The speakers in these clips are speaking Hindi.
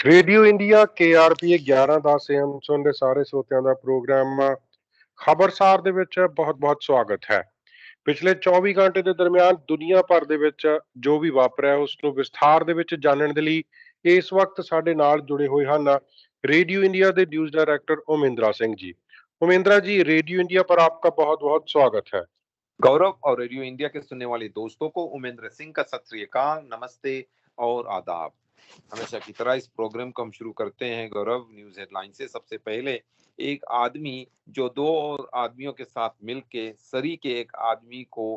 ਰੇਡੀਓ ਇੰਡੀਆ KRP 1110 AM ਸੁਣ ਦੇ ਸਾਰੇ ਸਰੋਤਿਆਂ ਦਾ ਪ੍ਰੋਗਰਾਮ ਖਬਰਸਾਰ ਦੇ ਵਿੱਚ ਬਹੁਤ-ਬਹੁਤ ਸਵਾਗਤ ਹੈ। ਪਿਛਲੇ 24 ਘੰਟੇ ਦੇ ਦਰਮਿਆਨ ਦੁਨੀਆ ਭਰ ਦੇ ਵਿੱਚ ਜੋ ਵੀ ਵਾਪਰਿਆ ਉਸ ਨੂੰ ਵਿਸਥਾਰ ਦੇ ਵਿੱਚ ਜਾਣਨ ਦੇ ਲਈ ਇਸ ਵਕਤ ਸਾਡੇ ਨਾਲ ਜੁੜੇ ਹੋਏ ਹਨ रेडियो इंडिया के न्यूज डायरेक्टर ओमेंद्रा सिंह जी। ओमेंद्रा जी, रेडियो इंडिया पर आपका बहुत बहुत स्वागत है। गौरव और रेडियो इंडिया के सुनने वाले दोस्तों को उमेंद्र सिंह का सत श्री अकाल, नमस्ते और आदाब। हमेशा की तरह इस प्रोग्राम को हम शुरू करते हैं गौरव न्यूज हेडलाइन से। सबसे पहले एक आदमी जो दो और आदमियों के साथ मिलके सरी के एक आदमी को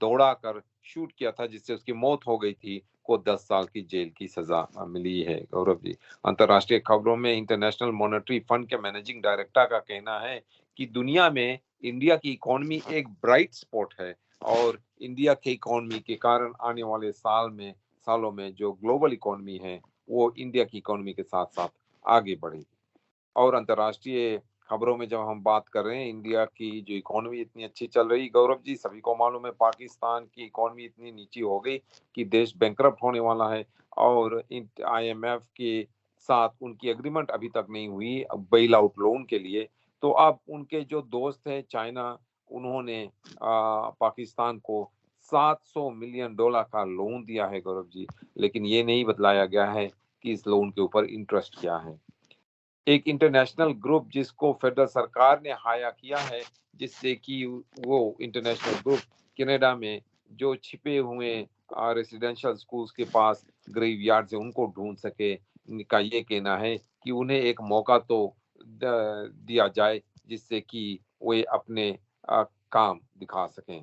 दौड़ा कर शूट किया था जिससे उसकी मौत हो गई थी, को 10 साल की जेल की सजा मिली है। गौरव जी, अंतर्राष्ट्रीय खबरों में इंटरनेशनल मॉनेटरी फंड के मैनेजिंग डायरेक्टर का कहना है कि दुनिया में इंडिया की इकोनॉमी एक ब्राइट स्पॉट है और इंडिया के इकोनॉमी के कारण आने वाले सालों में जो ग्लोबल इकोनॉमी है वो इंडिया की इकोनॉमी के साथ साथ आगे बढ़ेगी। और अंतर्राष्ट्रीय खबरों में जब हम बात कर रहे हैं, इंडिया की जो इकोनॉमी इतनी अच्छी चल रही, गौरव जी सभी को मालूम है पाकिस्तान की इकोनॉमी इतनी नीची हो गई कि देश बैंकरप्ट होने वाला है और IMF के साथ उनकी एग्रीमेंट अभी तक नहीं हुई बेल आउट लोन के लिए। तो अब उनके जो दोस्त है चाइना, उन्होंने पाकिस्तान को $700 मिलियन का लोन दिया है गौरव जी, लेकिन ये नहीं बतलाया गया है कि इस लोन के ऊपर इंटरेस्ट क्या है। एक इंटरनेशनल ग्रुप जिसको फेडरल सरकार ने हायर किया है, जिससे कि वो इंटरनेशनल ग्रुप कनाडा में जो छिपे हुए रेसिडेंशियल स्कूल्स के पास ग्रेवयार्ड से उनको ढूंढ सके, का ये कहना है कि उन्हें एक मौका तो दिया जाए जिससे कि वे अपने काम दिखा सकें।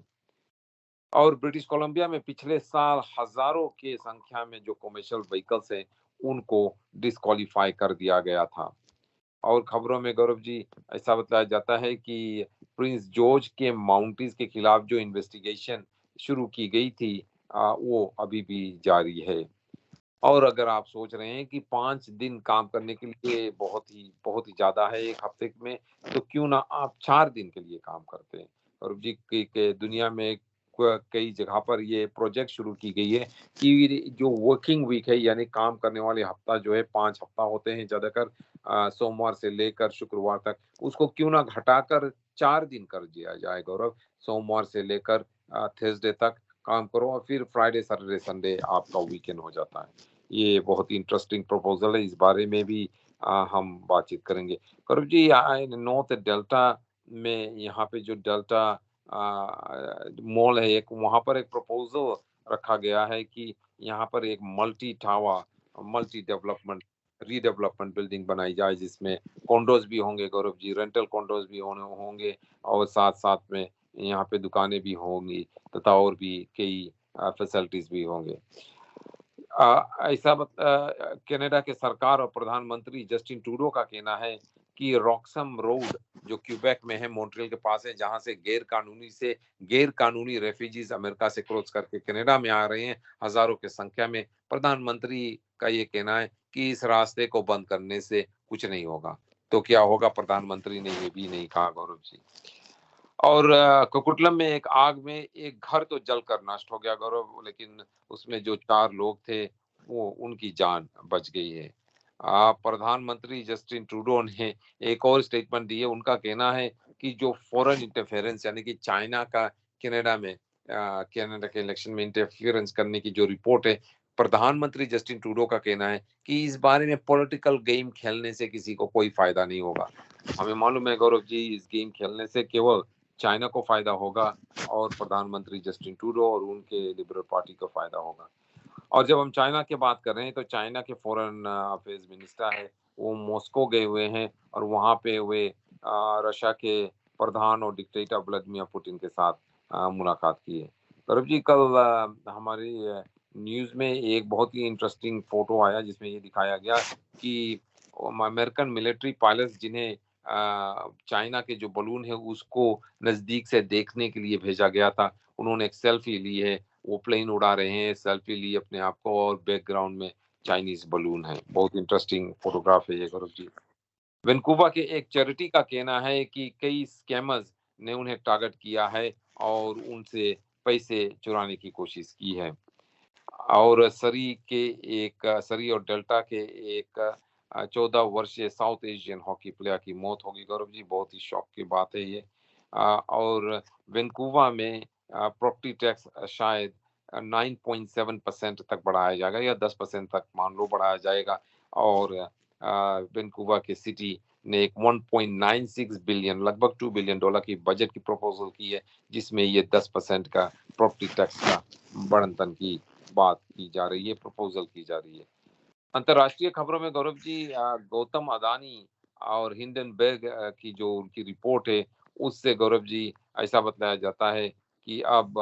और ब्रिटिश कोलंबिया में पिछले साल हजारों के संख्या में जो कमर्शियल व्हीकल्स हैं उनको डिस्क्वालीफाई कर दिया गया था। और खबरों में गौरव जी ऐसा बताया जाता है कि प्रिंस जॉर्ज के माउंटीज के खिलाफ जो इन्वेस्टिगेशन शुरू की गई थी वो अभी भी जारी है। और अगर आप सोच रहे हैं कि 5 दिन काम करने के लिए बहुत ही ज्यादा है एक हफ्ते में, तो क्यों ना आप 4 दिन के लिए काम करते हैं। और जी के दुनिया में कई जगह पर ये प्रोजेक्ट शुरू की गई है कि जो वर्किंग वीक है यानी काम करने वाले हफ्ता जो है 5 हफ्ता होते हैं ज्यादातर, सोमवार से लेकर शुक्रवार तक, उसको क्यों ना घटाकर 4 दिन कर दिया जाए गौरव। सोमवार से लेकर थर्सडे तक काम करो और फिर फ्राइडे सैटरडे संडे आपका वीकेंड हो जाता है। ये बहुत ही इंटरेस्टिंग प्रपोजल है, इस बारे में भी हम बातचीत करेंगे। गौरव जी, नॉर्थ डेल्टा में यहाँ पे जो डेल्टा मॉल है एक, वहां पर एक प्रपोजल रखा गया है कि यहाँ पर एक मल्टी डेवलपमेंट रीडेवलपमेंट बिल्डिंग बनाई जाए जिसमें कॉन्डोज भी होंगे गौरव जी, रेंटल कॉन्डोज भी होंगे और साथ साथ में यहाँ पे दुकानें भी होंगी तथा और भी कई फैसिलिटीज भी होंगे। ऐसा कनाडा के सरकार और प्रधानमंत्री जस्टिन ट्रूडो का कहना है कि रॉक्सम रोड जो क्यूबेक में है, मॉन्ट्रियल के पास है, जहां से गैर कानूनी रेफ्यूजीज अमेरिका से क्रॉस करके कनाडा में आ रहे हैं हजारों की संख्या में। प्रधानमंत्री का ये कहना है कि इस रास्ते को बंद करने से कुछ नहीं होगा। तो क्या होगा, प्रधानमंत्री ने ये भी नहीं कहा गौरव जी। और कुकुटलम में एक आग में एक घर तो जलकर नष्ट हो गया गौरव, लेकिन उसमें जो 4 लोग थे वो उनकी जान बच गई है। प्रधानमंत्री जस्टिन ट्रूडो ने एक और स्टेटमेंट दी है। उनका कहना है कि जो फॉरेन इंटरफेरेंस यानी कि चाइना का कनाडा के इलेक्शन में इंटरफेरेंस करने की जो रिपोर्ट है, प्रधानमंत्री जस्टिन ट्रूडो का कहना है कि इस बारे में पॉलिटिकल गेम खेलने से किसी को कोई फायदा नहीं होगा। हमें मालूम है गौरव जी, इस गेम खेलने से केवल चाइना को फायदा होगा और प्रधानमंत्री जस्टिन ट्रूडो और उनके लिबरल पार्टी को फायदा होगा। और जब हम चाइना की बात कर रहे हैं तो चाइना के फॉरेन अफेयर्स मिनिस्टर है वो मॉस्को गए हुए हैं और वहां पे वे रशिया के प्रधान और डिक्टेटर व्लादिमीर पुतिन के साथ मुलाकात की है। गौरव जी, कल हमारी न्यूज में एक बहुत ही इंटरेस्टिंग फोटो आया जिसमें ये दिखाया गया कि अमेरिकन मिलिट्री पायलट्स जिन्हें चाइना के जो बलून है उसको नजदीक से देखने के लिए भेजा गया था, उन्होंने एक सेल्फी ली है। वो प्लेन उड़ा रहे हैं, सेल्फी ली अपने आप को और बैकग्राउंड में चाइनीज बलून है। बहुत इंटरेस्टिंग फोटोग्राफ है ये गौरव जी। वैंकूवर के एक चैरिटी का कहना है कि कई स्कैमर्स ने उन्हें टारगेट किया है और उनसे पैसे चुराने की कोशिश की है। और सरी और डेल्टा के एक 14 वर्षीय साउथ एशियन हॉकी प्लेयर की मौत होगी गौरव जी, बहुत ही शौक की बात है ये। और वैंकूवर में प्रॉपर्टी टैक्स शायद 9.7% तक बढ़ाया जाएगा या 10% तक मान लो बढ़ाया जाएगा। और वैंकूवर के सिटी ने एक 1.96 बिलियन लगभग $2 बिलियन की बजट की प्रपोजल की है, जिसमें ये 10% का प्रॉपर्टी टैक्स का बढ़ंतन की बात की जा रही है, प्रपोजल की जा रही है। अंतर्राष्ट्रीय खबरों में गौरव जी गौतम अदानी और हिंडनबर्ग की जो उनकी रिपोर्ट है, उससे गौरव जी ऐसा बताया जाता है कि अब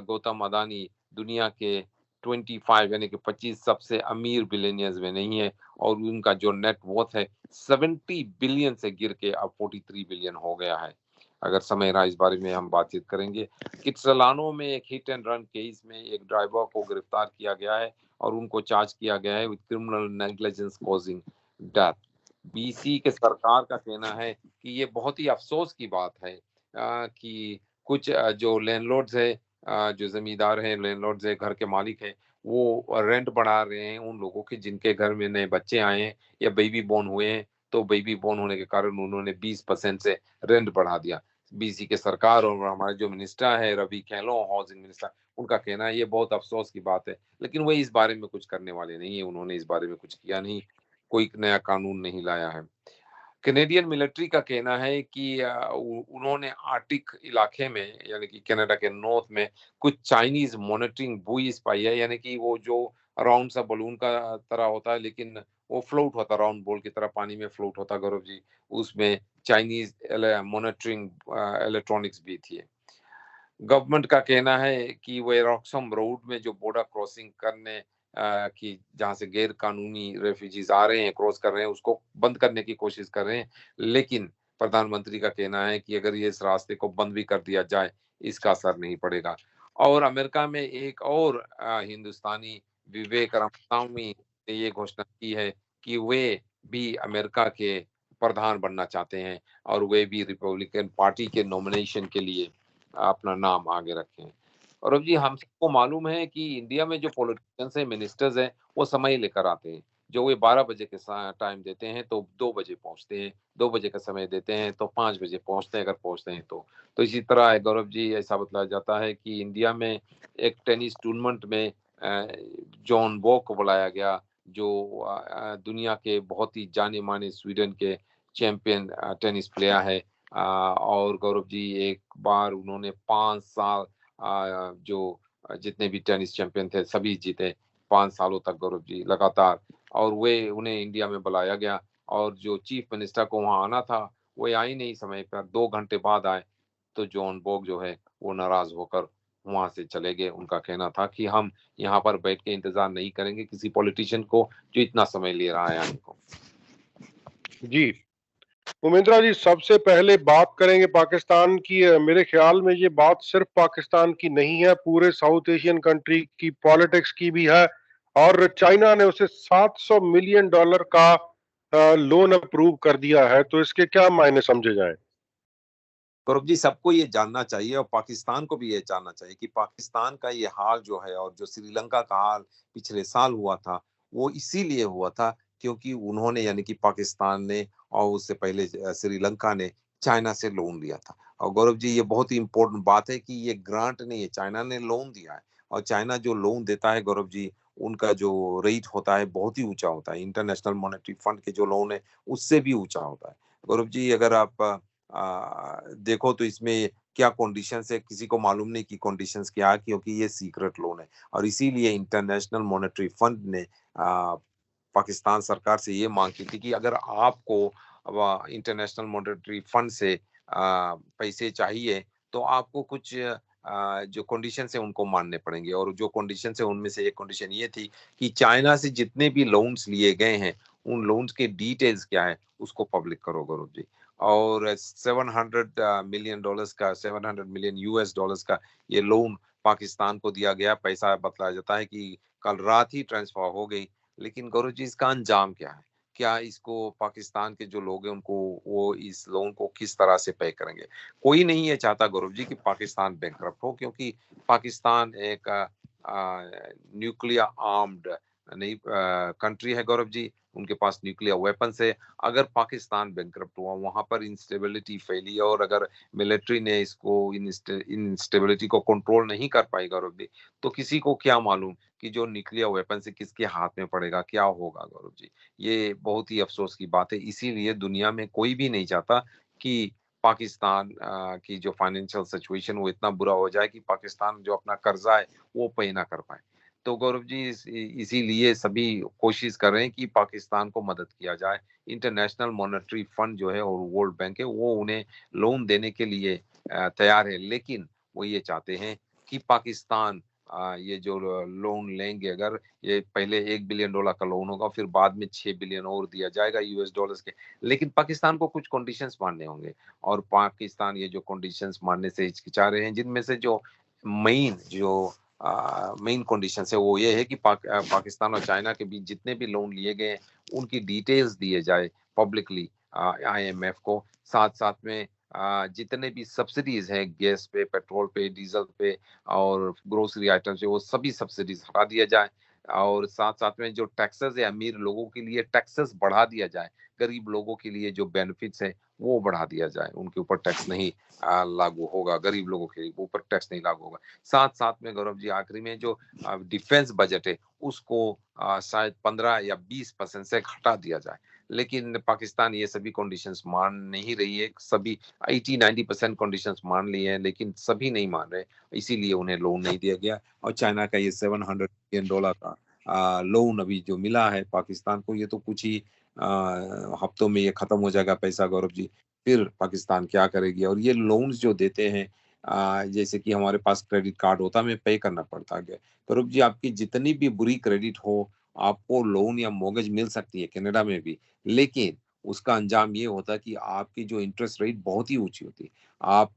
गौतम अदानी दुनिया के 25 यानी कि 25 सबसे अमीर बिलियनियर्स में नहीं है, और उनका जो नेट वर्थ है 70 बिलियन से गिर के अब 43 बिलियन हो गया है। अगर समय रहा इस बारे में हम बातचीत करेंगे। किट्सलानो में एक हिट एंड रन केस में एक ड्राइवर को गिरफ्तार किया गया है और उनको चार्ज किया गया है with criminal negligence causing death. BC के सरकार का कहना है कि ये बहुत ही अफसोस की बात है कि कुछ जो लैंडलॉर्ड्स है, जो जमींदार हैं, लैंडलॉर्ड्स है, घर के मालिक हैं, वो रेंट बढ़ा रहे हैं उन लोगों के जिनके घर में नए बच्चे आए हैं या बेबी बोर्न हुए हैं। तो बेबी बोर्न होने के कारण उन्होंने 20% से रेंट बढ़ा दिया। बीसी के सरकार और हमारे जो मिनिस्टर है रवि खेलो, हाउसिंग मिनिस्टर, उनका कहना है ये बहुत अफसोस की बात है, लेकिन वो इस बारे में कुछ करने वाले नहीं है। उन्होंने इस बारे में कुछ किया नहीं, कोई नया कानून नहीं लाया है। कैनेडियन मिलिट्री का कहना है कि उन्होंने आर्टिक इलाके में यानी कि कनाडा के नॉर्थ में कुछ चाइनीज मॉनिटरिंग बुईज पाई है, यानी कि वो जो राउंड सा बलून का तरह होता है लेकिन वो फ्लोट होता, राउंड बॉल की तरह पानी में फ्लोट होता गौरव जी, उसमें चाइनीज मॉनिटरिंग इलेक्ट्रॉनिक्स भी थी। गवर्नमेंट का कहना है कि वे रॉक्सम रोड में जो बॉर्डर क्रॉसिंग करने की जहां से गैर कानूनी रेफ्यूजीज आ रहे हैं, क्रॉस कर रहे हैं, उसको बंद करने की कोशिश कर रहे हैं। लेकिन प्रधानमंत्री का कहना है कि अगर ये इस रास्ते को बंद भी कर दिया जाए, इसका असर नहीं पड़ेगा। और अमेरिका में एक और हिंदुस्तानी विवेक रामस्वामी ने ये घोषणा की है कि वे भी अमेरिका के प्रधान बनना चाहते हैं और वे भी रिपब्लिकन पार्टी के नॉमिनेशन के लिए अपना नाम आगे रखें। और अब जी हम सबको मालूम है कि इंडिया में जो पॉलिटिशियंस हैं, मिनिस्टर्स हैं, वो समय लेकर आते हैं। जो वे 12 बजे के टाइम देते हैं तो 2 बजे पहुंचते हैं, 2 बजे का समय देते हैं तो 5 बजे पहुंचते हैं, अगर पहुंचते हैं तो इसी तरह है गौरव जी, ऐसा बताया जाता है कि इंडिया में एक टेनिस टूर्नामेंट में जॉन बॉक को बुलाया गया, जो दुनिया के बहुत ही जाने माने स्वीडन के चैंपियन टेनिस प्लेयर है। और गौरव जी एक बार उन्होंने 5 साल जो जितने भी टेनिस चैंपियन थे सभी जीते 5 सालों तक गौरव जी लगातार। और वे उन्हें इंडिया में बुलाया गया और जो चीफ मिनिस्टर को वहां आना था वो आई नहीं समय पर, 2 घंटे बाद आए। तो जॉन बोग जो है वो नाराज होकर वहां से चले गए। उनका कहना था कि हम यहाँ पर बैठ के इंतजार नहीं करेंगे किसी पॉलिटिशियन को जो इतना समय ले रहा है आने को। जी उमेंद्रा जी, सबसे पहले बात करेंगे पाकिस्तान की। मेरे ख्याल में ये बात सिर्फ पाकिस्तान की नहीं है, पूरे साउथ एशियन कंट्री की पॉलिटिक्स की भी है। और चाइना ने उसे $700 मिलियन का लोन अप्रूव कर दिया है, तो इसके क्या मायने समझे जाएं? गौरव जी सबको ये जानना चाहिए और पाकिस्तान को भी ये जानना चाहिए कि पाकिस्तान का ये हाल जो है और जो श्रीलंका का हाल पिछले साल हुआ था, वो इसीलिए हुआ था क्योंकि उन्होंने यानी कि पाकिस्तान ने और उससे पहले श्रीलंका ने चाइना से लोन लिया था। और गौरव जी ये बहुत ही इंपॉर्टेंट बात है कि ये ग्रांट नहीं है, चाइना ने लोन दिया है। और चाइना जो लोन देता है गौरव जी, उनका जो रेट होता है बहुत ही ऊंचा होता है, इंटरनेशनल मॉनेटरी फंड के जो लोन है उससे भी ऊंचा होता है। गौरव जी अगर आप देखो तो इसमें क्या कंडीशंस है, किसी को मालूम नहीं कि कंडीशंस क्या है, क्योंकि ये सीक्रेट लोन है। और इसीलिए इंटरनेशनल मॉनेटरी फंड ने पाकिस्तान सरकार से ये मांग की थी कि अगर आपको इंटरनेशनल मॉनेटरी फंड से पैसे चाहिए तो आपको कुछ जो कंडीशन है उनको मानने पड़ेंगे। और जो कंडीशन है उनमें से एक कंडीशन ये थी कि चाइना से जितने भी लोन्स लिए गए हैं उन लोन्स के डिटेल्स क्या है उसको पब्लिक करो गौरव जी। और $700 मिलियन का, $700 मिलियन का ये लोन पाकिस्तान को दिया गया। पैसा बतलाया जाता है कि कल रात ही ट्रांसफर हो गई। लेकिन गौरव जी इसका अंजाम क्या है, क्या इसको पाकिस्तान के जो लोग हैं उनको वो इस लोन को किस तरह से पे करेंगे? कोई नहीं ये चाहता गौरव जी कि पाकिस्तान बैंकरप्ट हो, क्योंकि पाकिस्तान एक न्यूक्लियर आर्म्ड नहीं कंट्री है गौरव जी। उनके पास न्यूक्लियर वेपन्स है। अगर पाकिस्तान बैंकरप्ट हुआ, वहां पर इंस्टेबिलिटी फैली और अगर मिलिट्री ने इसको इंस्टेबिलिटी को कंट्रोल नहीं कर पाई गौरव जी, तो किसी को क्या मालूम कि जो न्यूक्लियर वेपन से किसके हाथ में पड़ेगा, क्या होगा गौरव जी। ये बहुत ही अफसोस की बात है। इसीलिए दुनिया में कोई भी नहीं चाहता कि पाकिस्तान की जो फाइनेंशियल सिचुएशन वो इतना बुरा हो जाए कि पाकिस्तान जो अपना कर्जा है वो पे ना कर पाए। तो गौरव जी इसीलिए सभी कोशिश कर रहे हैं कि पाकिस्तान को मदद किया जाए। इंटरनेशनल मॉनेटरी फंड जो है और वर्ल्ड बैंक है वो उन्हें लोन देने के लिए तैयार है, लेकिन वो ये चाहते हैं कि पाकिस्तान ये जो लोन लेंगे, अगर ये पहले $1 बिलियन का लोन होगा, फिर बाद में 6 बिलियन और दिया जाएगा यूएस डॉलर्स के, लेकिन पाकिस्तान को कुछ कंडीशंस मानने होंगे और पाकिस्तान ये जो कंडीशंस मानने से हिचकिचा रहे हैं, जिनमें से जो मेन कंडीशन है वो ये है कि पाकिस्तान और चाइना के बीच जितने भी लोन लिए गए हैं उनकी डिटेल्स दिए जाए पब्लिकली आईएमएफ को। साथ साथ में जितने भी सब्सिडीज हैं गैस पे, पेट्रोल पे, डीजल पे और ग्रोसरी आइटम्स पे, वो सभी सब्सिडीज हटा दिया जाए। और साथ साथ में जो टैक्सेस है अमीर लोगों के लिए टैक्सेस बढ़ा दिया जाए, गरीब लोगों के लिए जो बेनिफिट्स है वो बढ़ा दिया जाए, उनके ऊपर टैक्स नहीं लागू होगा, गरीब लोगों के ऊपर टैक्स नहीं लागू होगा। साथ साथ में गौरव जी आखिरी में जो डिफेंस बजट है उसको शायद 15 या 20% से घटा दिया जाए, लेकिन पाकिस्तान ये सभी कंडीशंस मान नहीं रही है। सभी 80-90% कंडीशंस मान ली है, लेकिन सभी नहीं मान रहे, इसीलिए उन्हें लोन नहीं दिया गया। और चाइना का ये $700 बिलियन का लोन अभी जो मिला है पाकिस्तान को, ये तो कुछ ही हफ्तों में ये खत्म हो जाएगा पैसा गौरव जी। फिर पाकिस्तान क्या करेगी? और ये लोन्स जो देते हैं जैसे कि हमारे पास क्रेडिट कार्ड होता है, हमें पे करना पड़ता है। गौरव जी आपकी जितनी भी बुरी क्रेडिट हो, आपको लोन या मोर्गेज मिल सकती है कनाडा में भी, लेकिन उसका अंजाम ये होता है कि आपकी जो इंटरेस्ट रेट बहुत ही ऊंची होती है। आप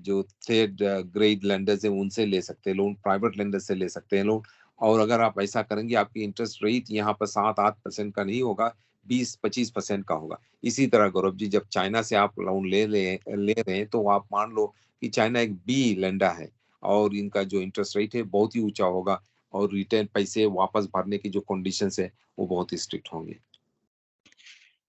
जो थर्ड ग्रेड लेंडर्स है उनसे ले सकते हैं लोन, प्राइवेट लेंडर से ले सकते हैं लोन। और अगर आप ऐसा करेंगे आपकी इंटरेस्ट रेट यहाँ पर 7-8% का नहीं होगा, 20-25% का होगा। इसी तरह गौरव जी जब चाइना से आप लोन ले रहे हैं तो आप मान लो कि चाइना एक बी लेंडर है और इनका जो इंटरेस्ट रेट है बहुत ही ऊंचा होगा और रिटर्न पैसे वापस भरने की जो कंडीशंस है वो बहुत ही स्ट्रिक्ट होंगे।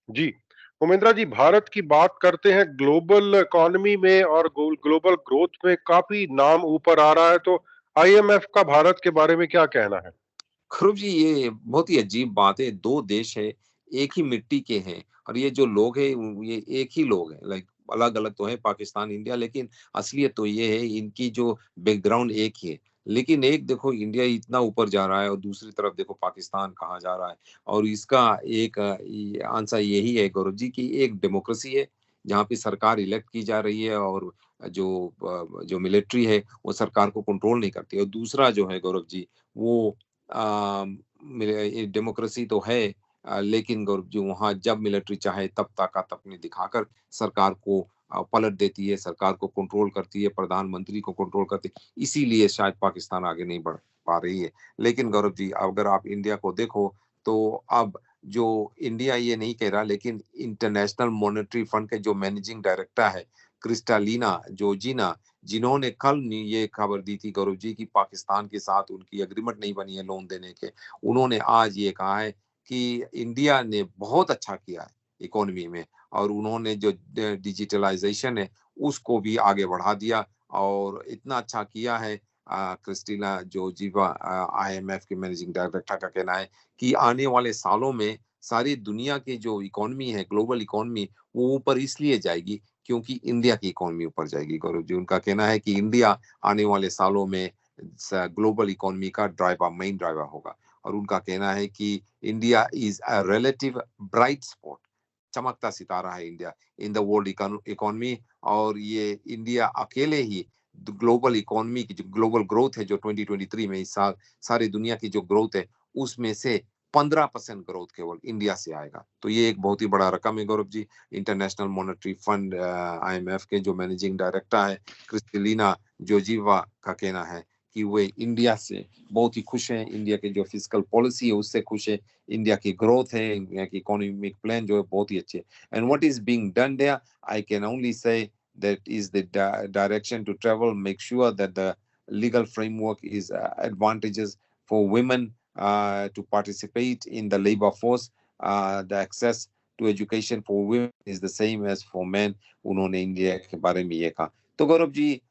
जी, उमेंद्रा जी, भारत की बात करते हैं। ग्लोबल इकोनॉमी में और ग्लोबल ग्रोथ में काफी नाम ऊपर आ रहा है, तो आईएमएफ का भारत के बारे में क्या कहना है? ध्रुव जी ये बहुत ही अजीब बात है, दो देश है, एक ही मिट्टी के हैं और ये जो लोग हैं ये एक ही लोग हैं। लाइक अलग अलग तो है पाकिस्तान इंडिया, लेकिन असलियत तो ये है इनकी जो बैकग्राउंड एक ही है। लेकिन एक देखो इंडिया इतना ऊपर जा रहा है और दूसरी तरफ देखो पाकिस्तान कहाँ जा रहा है। और इसका एक आंसर यही है गौरव जी कि एक डेमोक्रेसी है जहाँ पे सरकार इलेक्ट की जा रही है और जो मिलिट्री है वो सरकार को कंट्रोल नहीं करती। और दूसरा जो है गौरव जी वो डेमोक्रेसी तो है, लेकिन गौरव जी वहाँ जब मिलिट्री चाहे तब ताकत अपनी दिखाकर सरकार को पलट देती है, सरकार को कंट्रोल करती है, प्रधानमंत्री को कंट्रोल करती है। इसीलिए शायद पाकिस्तान आगे नहीं बढ़ पा रही है। लेकिन गौरव जी अगर आप इंडिया को देखो तो अब जो इंडिया ये नहीं कह रहा, लेकिन इंटरनेशनल मॉनेटरी फंड के जो मैनेजिंग डायरेक्टर है क्रिस्टालिना जोर्जिना, जिन्होंने कल ये खबर दी थी गौरव जी कि पाकिस्तान के साथ उनकी एग्रीमेंट नहीं बनी है लोन देने के, उन्होंने आज ये कहा है कि इंडिया ने बहुत अच्छा किया है इकोनॉमी में और उन्होंने जो डिजिटलाइजेशन है उसको भी आगे बढ़ा दिया और इतना अच्छा किया है। क्रिस्टीना जोर्जीवा आईएमएफ के मैनेजिंग डायरेक्टर का कहना है कि आने वाले सालों में सारी दुनिया की जो इकोनॉमी है, ग्लोबल इकोनॉमी, वो ऊपर इसलिए जाएगी क्योंकि इंडिया की इकोनॉमी ऊपर जाएगी। गौरव जी उनका कहना है कि इंडिया आने वाले सालों में ग्लोबल इकोनॉमी का ड्राइवर, मेन ड्राइवर होगा। और उनका कहना है कि India is a relative bright spot, चमकता सितारा है India in the world economy. और ये इंडिया अकेले ही ग्लोबल इकोनॉमी की जो ग्लोबल ग्रोथ है जो 2023 में इस साल सारी दुनिया की जो ग्रोथ है उसमें से 15% ग्रोथ केवल इंडिया से आएगा। तो ये एक बहुत ही बड़ा रकम है Gaurav ji. International monetary fund IMF के जो मैनेजिंग डायरेक्टर है क्रिस्टलिना जोर्जीवा का कहना है कि वे इंडिया से बहुत ही खुश हैं, इंडिया के जो फिजिकल पॉलिसी है उससे खुश है, इंडिया की ग्रोथ है, इंडिया की इकोनॉमिक प्लान जो है बहुत ही अच्छे। And what is being done there, I can only say that is the direction to travel. Make sure that the legal framework is advantageous for women to participate in the labor force. The access to education for women is the same as for men. उन्होंने इंडिया के बारे में ये कहा। तो गौरव जी,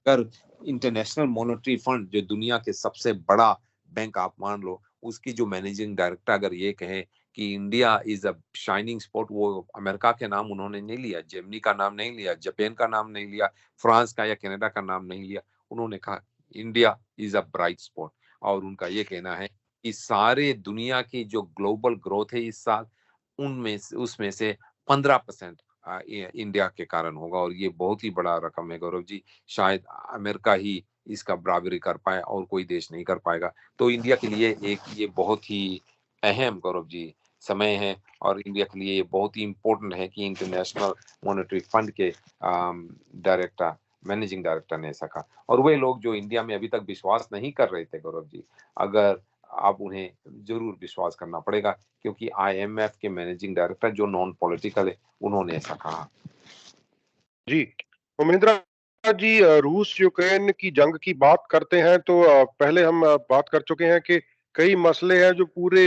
अगर इंटरनेशनल मॉनेटरी फंड जो दुनिया के सबसे बड़ा बैंक आप मान लो, उसकी जो मैनेजिंग डायरेक्टर अगर ये कहे कि India is a shining spot, वो अमेरिका के नाम उन्होंने नहीं लिया, जर्मनी का नाम नहीं लिया, जापान का नाम नहीं लिया, फ्रांस का या कनाडा का नाम नहीं लिया, उन्होंने कहा India is a bright spot. और उनका ये कहना है कि सारे दुनिया की जो ग्लोबल ग्रोथ है इस साल, उनमें उसमें से 15% इंडिया के कारण होगा। और ये बहुत ही बड़ा रकम है गौरव जी, शायद अमेरिका ही इसका बराबरी कर पाए और कोई देश नहीं कर पाएगा। तो इंडिया के लिए एक ये बहुत ही अहम गौरव जी समय है, और इंडिया के लिए ये बहुत ही इम्पोर्टेंट है कि इंटरनेशनल मॉनेटरी फंड के डायरेक्टर, मैनेजिंग डायरेक्टर ने ऐसा कहा। और वे लोग जो इंडिया में अभी तक विश्वास नहीं कर रहे थे गौरव जी, अगर आप उन्हें जरूर विश्वास करना पड़ेगा, क्योंकि आईएमएफ के मैनेजिंग डायरेक्टर जो नॉन पॉलिटिकल है, उन्होंने ऐसा कहा। जी, उमेंद्र जी, रूस यूक्रेन की जंग की बात करते हैं तो पहले हम बात कर चुके हैं कि कई मसले हैं जो पूरे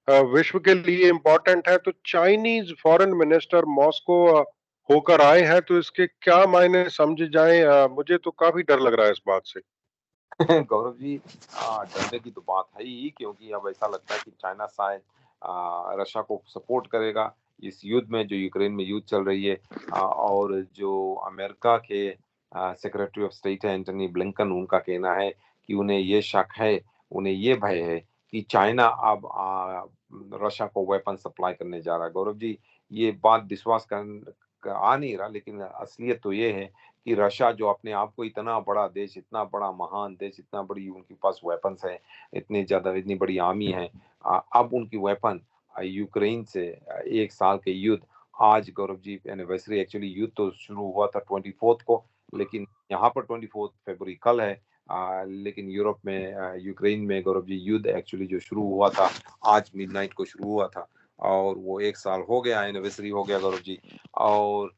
विश्व के लिए इम्पोर्टेंट है। तो चाइनीज फॉरेन मिनिस्टर मॉस्को होकर आए हैं, तो इसके क्या मायने समझे जाएं? मुझे तो काफी डर लग रहा है इस बात से। गौरव जी, डरने की तो बात है ही, क्योंकि अब ऐसा लगता है कि चाइना शायद रशिया को सपोर्ट करेगा इस युद्ध में, जो यूक्रेन में युद्ध चल रही है। और जो अमेरिका के सेक्रेटरी ऑफ स्टेट है एंटनी ब्लिंकन, उनका कहना है कि उन्हें ये शक है, उन्हें ये भय है कि चाइना अब रशिया को वेपन सप्लाई करने जा रहा है। गौरव जी, ये बात विश्वास कर आ नहीं रहा, लेकिन असलियत तो ये है कि रशिया जो अपने आप को इतना बड़ा देश, इतना बड़ा महान देश, इतना बड़ी उनके पास वेपन्स है, इतनी ज्यादा, इतनी बड़ी आर्मी है, अब उनकी वेपन यूक्रेन से 1 साल के युद्ध, आज गौरव जी एनिवर्सरी, एक्चुअली युद्ध तो शुरू हुआ था 24 को, लेकिन यहाँ पर 24 फरवरी कल है। लेकिन यूरोप में, यूक्रेन में गौरव जी युद्ध एक्चुअली जो शुरू हुआ था आज मिडनाइट को शुरू हुआ था, और वो 1 साल हो गया, एनिवर्सरी हो गया गौरव जी। और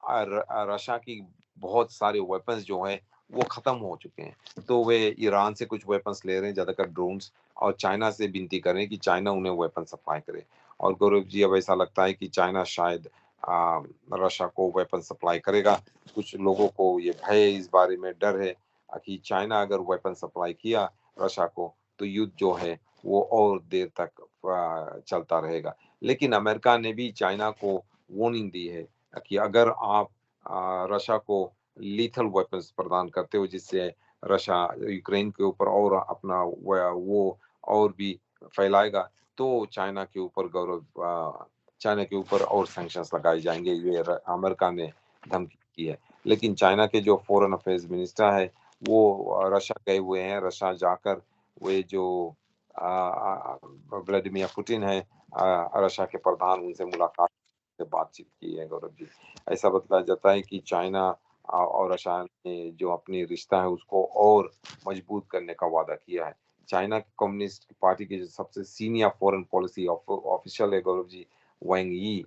रशिया की बहुत सारे वेपन्स जो हैं वो खत्म हो चुके हैं, तो वे ईरान से कुछ वेपन्स ले रहे हैं, ज्यादातर ड्रोन्स, और चाइना से विनती कर रहे हैं कि चाइना उन्हें वेपन सप्लाई करे। और गौरव जी, अब ऐसा लगता है कि चाइना शायद रशिया को वेपन सप्लाई करेगा। कुछ लोगों को ये भय है, इस बारे में डर है कि चाइना अगर वेपन सप्लाई किया रशिया को, तो युद्ध जो है वो और देर तक चलता रहेगा। लेकिन अमेरिका ने भी चाइना को वार्निंग दी है कि अगर आप रशिया को लीथल वेपन्स प्रदान करते हो, जिससे रशिया यूक्रेन के ऊपर और अपना वो और भी फैलाएगा, तो चाइना के ऊपर गौरव, चाइना के ऊपर और सैंक्शंस लगाए जाएंगे, ये अमेरिका ने धमकी की है। लेकिन चाइना के जो फॉरेन अफेयर्स मिनिस्टर है वो रशिया गए हुए हैं। रशिया जाकर वे जो व्लादिमीर पुतिन है, रशिया के प्रधान, उनसे मुलाकात से बातचीत की है गौरव जी। ऐसा बताया जाता है कि चाइना और रशिया ने जो अपनी रिश्ता है उसको और मजबूत करने का वादा किया है। चाइना कम्युनिस्ट पार्टी के जो सबसे सीनियर फॉरेन पॉलिसी ऑफिशियल है गौरव जी, वांग यी,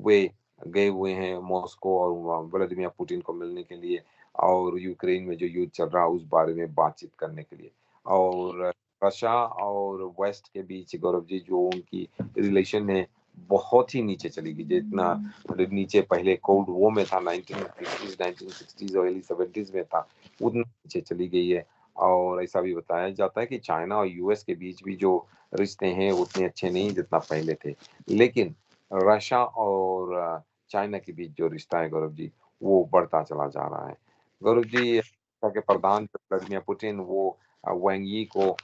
वे गए हुए हैं मॉस्को और व्लादिमीर पुतिन को मिलने के लिए, और यूक्रेन में जो युद्ध चल रहा है उस बारे में बातचीत करने के लिए। और रशिया और वेस्ट के बीच गौरव जी जो उनकी रिलेशन है बहुत ही नीचे चली गई, जितना नीचे पहले कोल्ड वॉर में था 1960s और अर्ली 70s में था, उतना नीचे चली गई है। और ऐसा भी बताया जाता है कि चाइना और यूएस के बीच भी जो रिश्ते हैं उतने अच्छे नहीं जितना पहले थे। लेकिन रशिया और चाइना के बीच जो रिश्ता है गौरव जी, वो बढ़ता चला जा रहा है। गौरव जी, के प्रधान व्लादिमीर पुतिन वो वांग यी को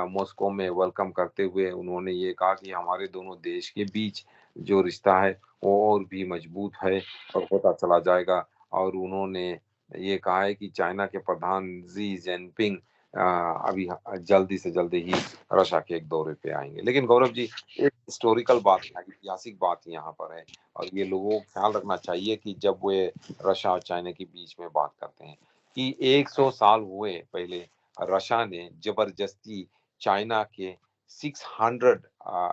मॉस्को में वेलकम करते हुए उन्होंने ये कहा कि हमारे दोनों देश के बीच जो रिश्ता है वो और भी मजबूत है और होता चला जाएगा। और उन्होंने ये कहा है कि चाइना के प्रधान जी जिनपिंग अभी जल्दी से जल्दी ही रशिया के एक दौरे पे आएंगे। लेकिन गौरव जी, एक हिस्टोरिकल बात है, ऐतिहासिक बात यहाँ पर है, और ये लोगों को ख्याल रखना चाहिए कि जब वे रशिया और चाइना के बीच में बात करते हैं कि 100 साल हुए पहले रशिया ने जबरदस्ती चाइना के 600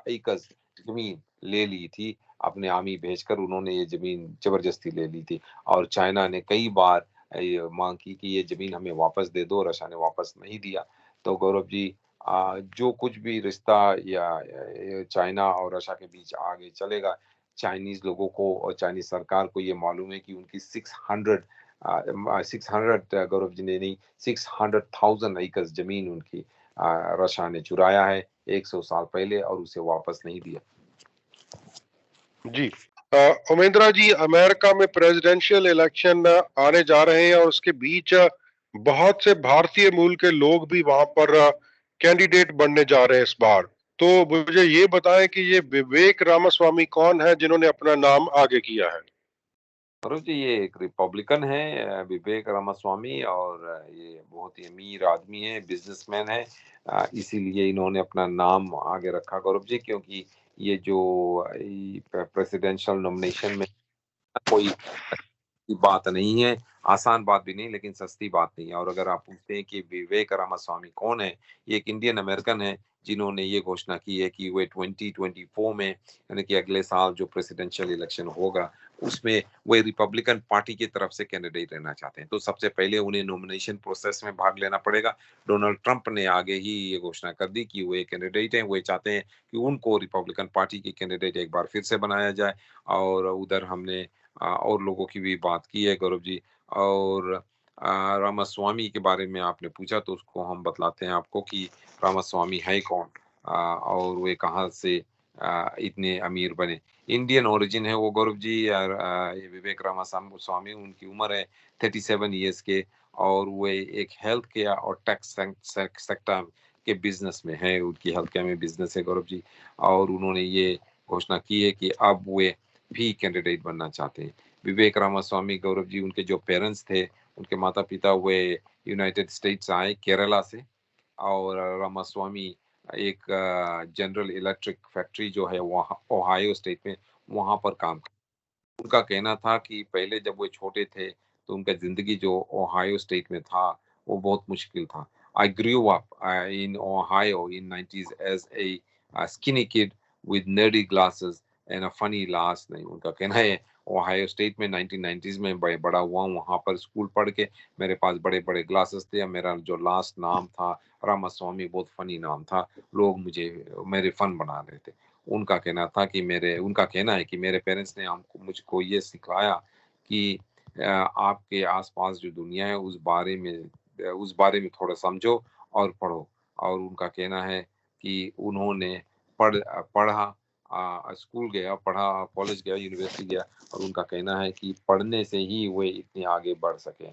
एकर्स जमीन ले ली थी, अपने आर्मी भेजकर उन्होंने ये जमीन जबरदस्ती ले ली थी। और चाइना ने कई बार ये मांग की कि ये जमीन हमें वापस दे दो, रशिया ने वापस नहीं दिया। तो गौरव जी जो कुछ भी रिश्ता या चाइना और रशिया के बीच आगे चलेगा, चाइनीज लोगों को और चाइनीज सरकार को ये मालूम है कि उनकी 600 गौरव जी ने नहीं 600,000 एकड़ जमीन उनकी रशिया ने चुराया है 100 साल पहले और उसे वापस नहीं दिया। जी उमेंद्रा जी, अमेरिका में प्रेसिडेंशियल इलेक्शन आने जा रहे हैं और उसके बीच बहुत से भारतीय मूल के लोग भी वहां पर कैंडिडेट बनने जा रहे हैं इस बार। तो मुझे ये बताएं कि ये विवेक रामास्वामी कौन है जिन्होंने अपना नाम आगे किया है। सौरभ जी, ये एक रिपब्लिकन है विवेक रामास्वामी, और ये बहुत ही अमीर आदमी है, बिजनेसमैन है। इसीलिए इन्होंने अपना नाम आगे रखा गौरव जी, क्योंकि ये जो प्रेसिडेंशियल नॉमिनेशन में कोई की बात नहीं है, आसान बात भी नहीं, लेकिन सस्ती बात नहीं है। और अगर आप पूछते हैं कि विवेक रामास्वामी कौन है, ये एक इंडियन अमेरिकन है जिन्होंने ये घोषणा की है कि वे 2024 में, यानी कि अगले साल जो प्रेसिडेंशियल इलेक्शन होगा, उसमें वे रिपब्लिकन पार्टी की तरफ से कैंडिडेट रहना चाहते हैं। तो सबसे पहले उन्हें नॉमिनेशन प्रोसेस में भाग लेना पड़ेगा। डोनाल्ड ट्रंप ने आगे ही ये घोषणा कर दी कि वे कैंडिडेट हैं, वे चाहते हैं कि उनको रिपब्लिकन पार्टी के कैंडिडेट एक बार फिर से बनाया जाए। और उधर हमने और लोगों की भी बात की है गौरव जी। और रामास्वामी के बारे में आपने पूछा, तो उसको हम बतलाते हैं आपको कि रामास्वामी है कौन और वे कहाँ से इतने अमीर बने। इंडियन ओरिजिन है वो गौरव जी। ये विवेक रामास्वामी, उनकी उम्र है 37 ईयर्स के, और वे एक हेल्थ केयर और टैक्स सेक्टर के बिजनेस में है। उनकी हेल्थ केयर में बिजनेस है गौरव जी, और उन्होंने ये घोषणा की है कि अब वे भी कैंडिडेट बनना चाहते हैं। विवेक रामास्वामी गौरव जी, उनके जो पेरेंट्स थे, उनके माता पिता वे यूनाइटेड स्टेट्स आए केरला से, और रामास्वामी एक जनरल इलेक्ट्रिक फैक्ट्री जो है वहाँ ओहायो स्टेट में, वहाँ पर काम कर। उनका कहना था कि पहले जब वो छोटे थे तो उनका जिंदगी जो ओहायो स्टेट में था वो बहुत मुश्किल था। I grew up in Ohio in 90s as a skinny kid with nerdy glasses and a funny last name. उनका कहना है ओहायो स्टेट में 1990s में बड़ा हुआ, वहां पर स्कूल पढ़ के मेरे पास बड़े बड़े ग्लासेस थे, मेरा जो लास्ट नाम था रामास्वामी बहुत फनी नाम था, लोग मुझे मेरे फन बना रहे थे। उनका कहना है कि मेरे पेरेंट्स ने हमको मुझको ये सिखाया कि आपके आसपास जो दुनिया है उस बारे में थोड़ा समझो और पढ़ो। और उनका कहना है कि उन्होंने पढ़ा, स्कूल गया, पढ़ा, कॉलेज गया, यूनिवर्सिटी गया, और उनका कहना है कि पढ़ने से ही वे इतने आगे बढ़ सके।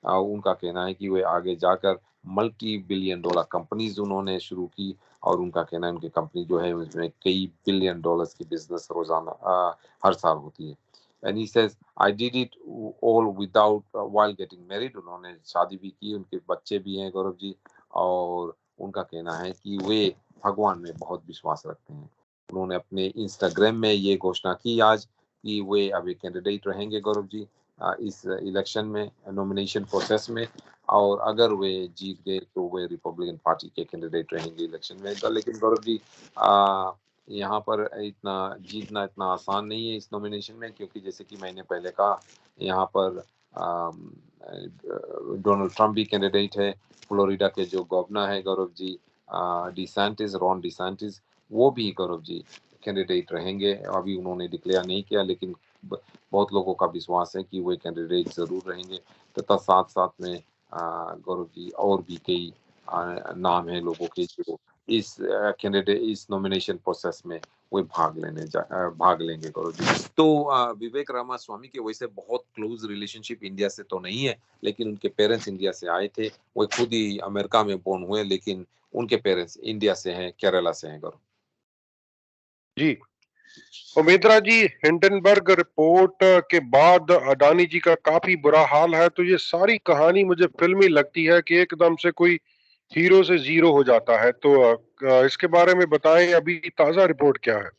उनका कहना है कि वे आगे जाकर मल्टी बिलियन डॉलर कंपनीज उन्होंने शुरू की, और उनका कहना है उनकी कंपनी जो है उसमें कई बिलियन डॉलर्स की बिजनेस रोजाना हर साल होती है। And he says I did it all without while getting married. उन्होंने शादी भी की, उनके बच्चे भी हैं गौरव जी। और उनका कहना है कि वे भगवान में बहुत विश्वास रखते हैं। उन्होंने अपने इंस्टाग्राम में ये घोषणा की आज कि वे अभी कैंडिडेट रहेंगे गौरव जी इस इलेक्शन में, नॉमिनेशन प्रोसेस में। और अगर वे जीत गए तो वे रिपब्लिकन पार्टी के कैंडिडेट रहेंगे इलेक्शन में। लेकिन गौरव जी यहाँ पर इतना जीतना इतना आसान नहीं है इस नॉमिनेशन में, क्योंकि जैसे कि मैंने पहले कहा, यहाँ पर डोनाल्ड ट्रंप भी कैंडिडेट है, फ्लोरिडा के जो गवर्नर है गौरव जी रॉन डिसैंटिस, वो भी गौरव जी कैंडिडेट रहेंगे। अभी उन्होंने डिक्लेयर नहीं किया, लेकिन बहुत लोगों का विश्वास है कि वे कैंडिडेट जरूर रहेंगे। तथा साथ साथ में गौरव जी और भी कई नाम है लोगों के जो इस नॉमिनेशन प्रोसेस में वे भाग लेंगे गौरव जी। तो विवेक रामास्वामी के वैसे बहुत क्लोज रिलेशनशिप इंडिया से तो नहीं है, लेकिन उनके पेरेंट्स इंडिया से आए थे। वो खुद ही अमेरिका में बोर्न हुए, लेकिन उनके पेरेंट्स इंडिया से हैं, केरला से हैं गौरव जी उमेंद्रा जी, हिंडनबर्ग रिपोर्ट के बाद अडानी जी का काफी बुरा हाल है। तो ये सारी कहानी मुझे फिल्मी लगती है कि एकदम से कोई हीरो से जीरो हो जाता है। तो इसके बारे में बताएं, अभी ताजा रिपोर्ट क्या है।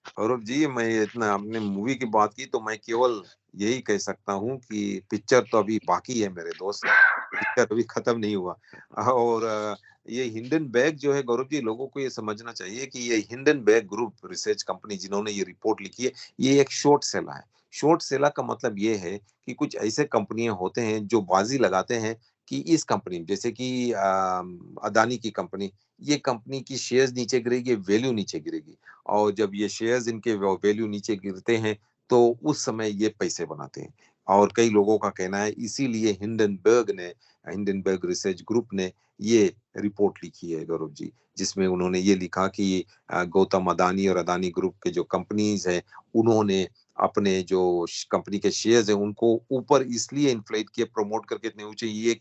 सौरभ जी। मैं इतना आपने मूवी की बात की तो मैं केवल यही कह सकता हूँ कि पिक्चर तो अभी बाकी है मेरे दोस्त, पिक्चर अभी खत्म नहीं हुआ। और ये हिंडनबर्ग जो है गौरव जी, लोगों को ये समझना चाहिए कि ये हिंडनबर्ग ग्रुप रिसर्च कंपनी जिन्होंने ये रिपोर्ट लिखी है, ये एक शॉर्ट सेलर है। शॉर्ट सेलर का मतलब ये है कि कुछ ऐसे कंपनियां होते हैं जो बाजी लगाते हैं कि इस कंपनी जैसे कि अदानी की कंपनी, ये कंपनी की शेयर्स नीचे गिरेगी, वैल्यू नीचे गिरेगी, और जब ये शेयर्स इनके वैल्यू नीचे गिरते हैं तो उस समय ये पैसे बनाते हैं। और कई लोगों का कहना है इसीलिए हिंडनबर्ग रिसर्च ग्रुप ने ये रिपोर्ट लिखी है गौरव जी, जिसमें उन्होंने ये लिखा कि गौतम अदानी और अदानी ग्रुप के जो कंपनीज है, उन्होंने अपने जो कंपनी के शेयर्स है उनको ऊपर इसलिए इन्फ्लेट किए, प्रमोट करके इतने ऊंचे ये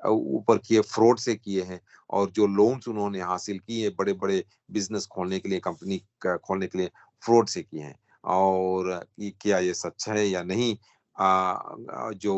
ऊपर किए, फ्रॉड से किए हैं। और जो लोन्स उन्होंने हासिल किए बड़े बड़े बिजनेस खोलने के लिए, कंपनी खोलने के लिए, फ्रॉड से किए हैं। और क्या ये सच है या नहीं, जो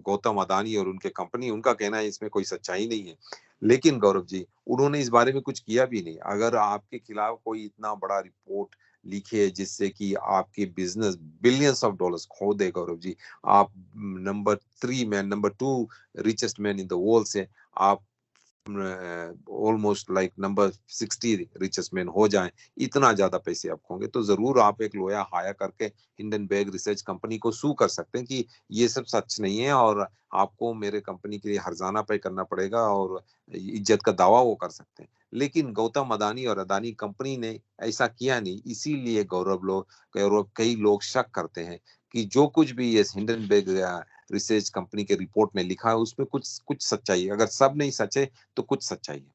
गौतम अदानी और उनके कंपनी, उनका कहना है इसमें कोई सच्चाई नहीं है। लेकिन गौरव जी, उन्होंने इस बारे में कुछ किया भी नहीं। अगर आपके खिलाफ कोई इतना बड़ा रिपोर्ट लिखे जिससे कि आपकी बिजनेस बिलियंस ऑफ डॉलर्स खो दे गौरव जी, आप number two richest man in the world से आप almost like number 60 richest man हो जाएं, इतना ज्यादा पैसे आप खोगे, तो जरूर आप एक लॉयर हायर करके हिंडनबर्ग रिसर्च कंपनी को सू कर सकते हैं कि ये सब सच नहीं है और आपको मेरे कंपनी के लिए हर्जाना पे करना पड़ेगा, और इज्जत का दावा वो कर सकते हैं। लेकिन गौतम अदानी और अदानी कंपनी ने ऐसा किया नहीं, इसीलिए गौरव कई लोग शक करते हैं कि जो कुछ भी ये हिंडनबर्ग रिसर्च कंपनी के रिपोर्ट में लिखा है उसमें कुछ कुछ सच्चाई है। अगर सब नहीं सच है तो कुछ सच्चाई है।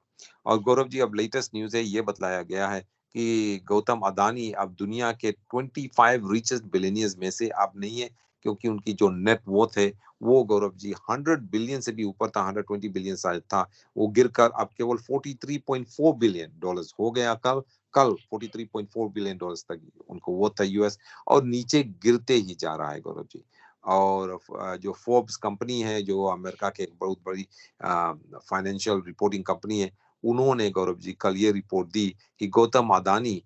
और गौरव जी, अब लेटेस्ट न्यूज है, ये बतलाया गया है कि गौतम अदानी अब दुनिया के 25 रिचेस्ट बिलियनियर्स में से अब नहीं है, क्योंकि उनकी जो नेट वर्थ है वो गौरव जी 100 बिलियन से भी ऊपर था, 120 बिलियन शायद था, वो गिरकर अब केवल 43.4 बिलियन डॉलर्स हो गया। कल कल 43.4 बिलियन डॉलर्स तक उनको वो था यूएस, और नीचे गिरते ही जा रहा है गौरव जी। और जो फोर्ब्स कंपनी है, जो अमेरिका के एक बहुत बड़ी फाइनेंशियल रिपोर्टिंग कंपनी है, उन्होंने गौरव जी कल ये रिपोर्ट दी कि गौतम अदानी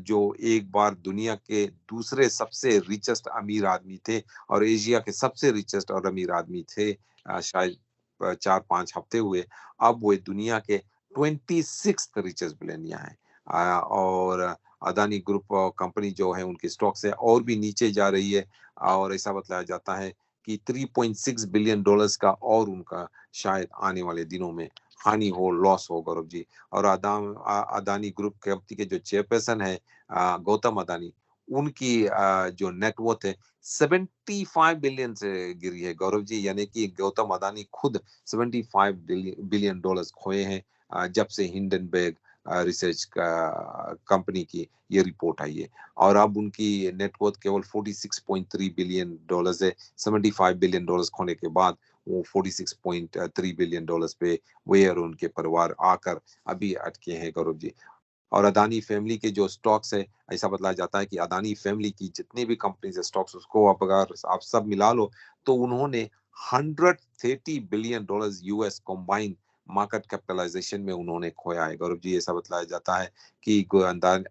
जो एक बार दुनिया के दूसरे सबसे रिचेस्ट अमीर आदमी थे और एशिया के सबसे रिचेस्ट और अमीर आदमी थे, शायद 4-5 हफ्ते हुए, अब वो दुनिया के 26th रिचेस्ट बिलियनियर है। और अदानी ग्रुप कंपनी जो है, उनकी स्टॉक से और भी नीचे जा रही है, और ऐसा बतलाया जाता है कि 3.6 बिलियन डॉलर्स का और उनका शायद आने वाले दिनों में हानि हो, लॉस हो गौरव जी। और अदानी ग्रुप कंपनी के जो चेयरपर्सन है गौतम अदानी, उनकी जो नेटवर्थ है 75 बिलियन से गिरी है गौरव जी, यानी कि गौतम अदानी खुद 75 बिलियन डॉलर्स खोए हैं जब से हिंडनबर्ग रिसर्च कंपनी की ये रिपोर्ट आई है। और अब उनकी नेटवर्थ केवल 46.3 बिलियन डॉलर्स है। 75 बिलियन डॉलर्स खोने के बाद वो 46.3 बिलियन डॉलर्स पे वे और उनके परिवार आकर अभी अटके हैं गौरव जी। और अदानी फैमिली के जो स्टॉक्स है, ऐसा बताया जाता है कि अदानी फैमिली की जितनी भी कंपनीज है स्टॉक्स, उसको आप अगर आप सब मिला लो तो उन्होंने 130 billion dollars US combine market capitalization में उन्होंने खोया है गौरव जी। ऐसा बताया जाता है कि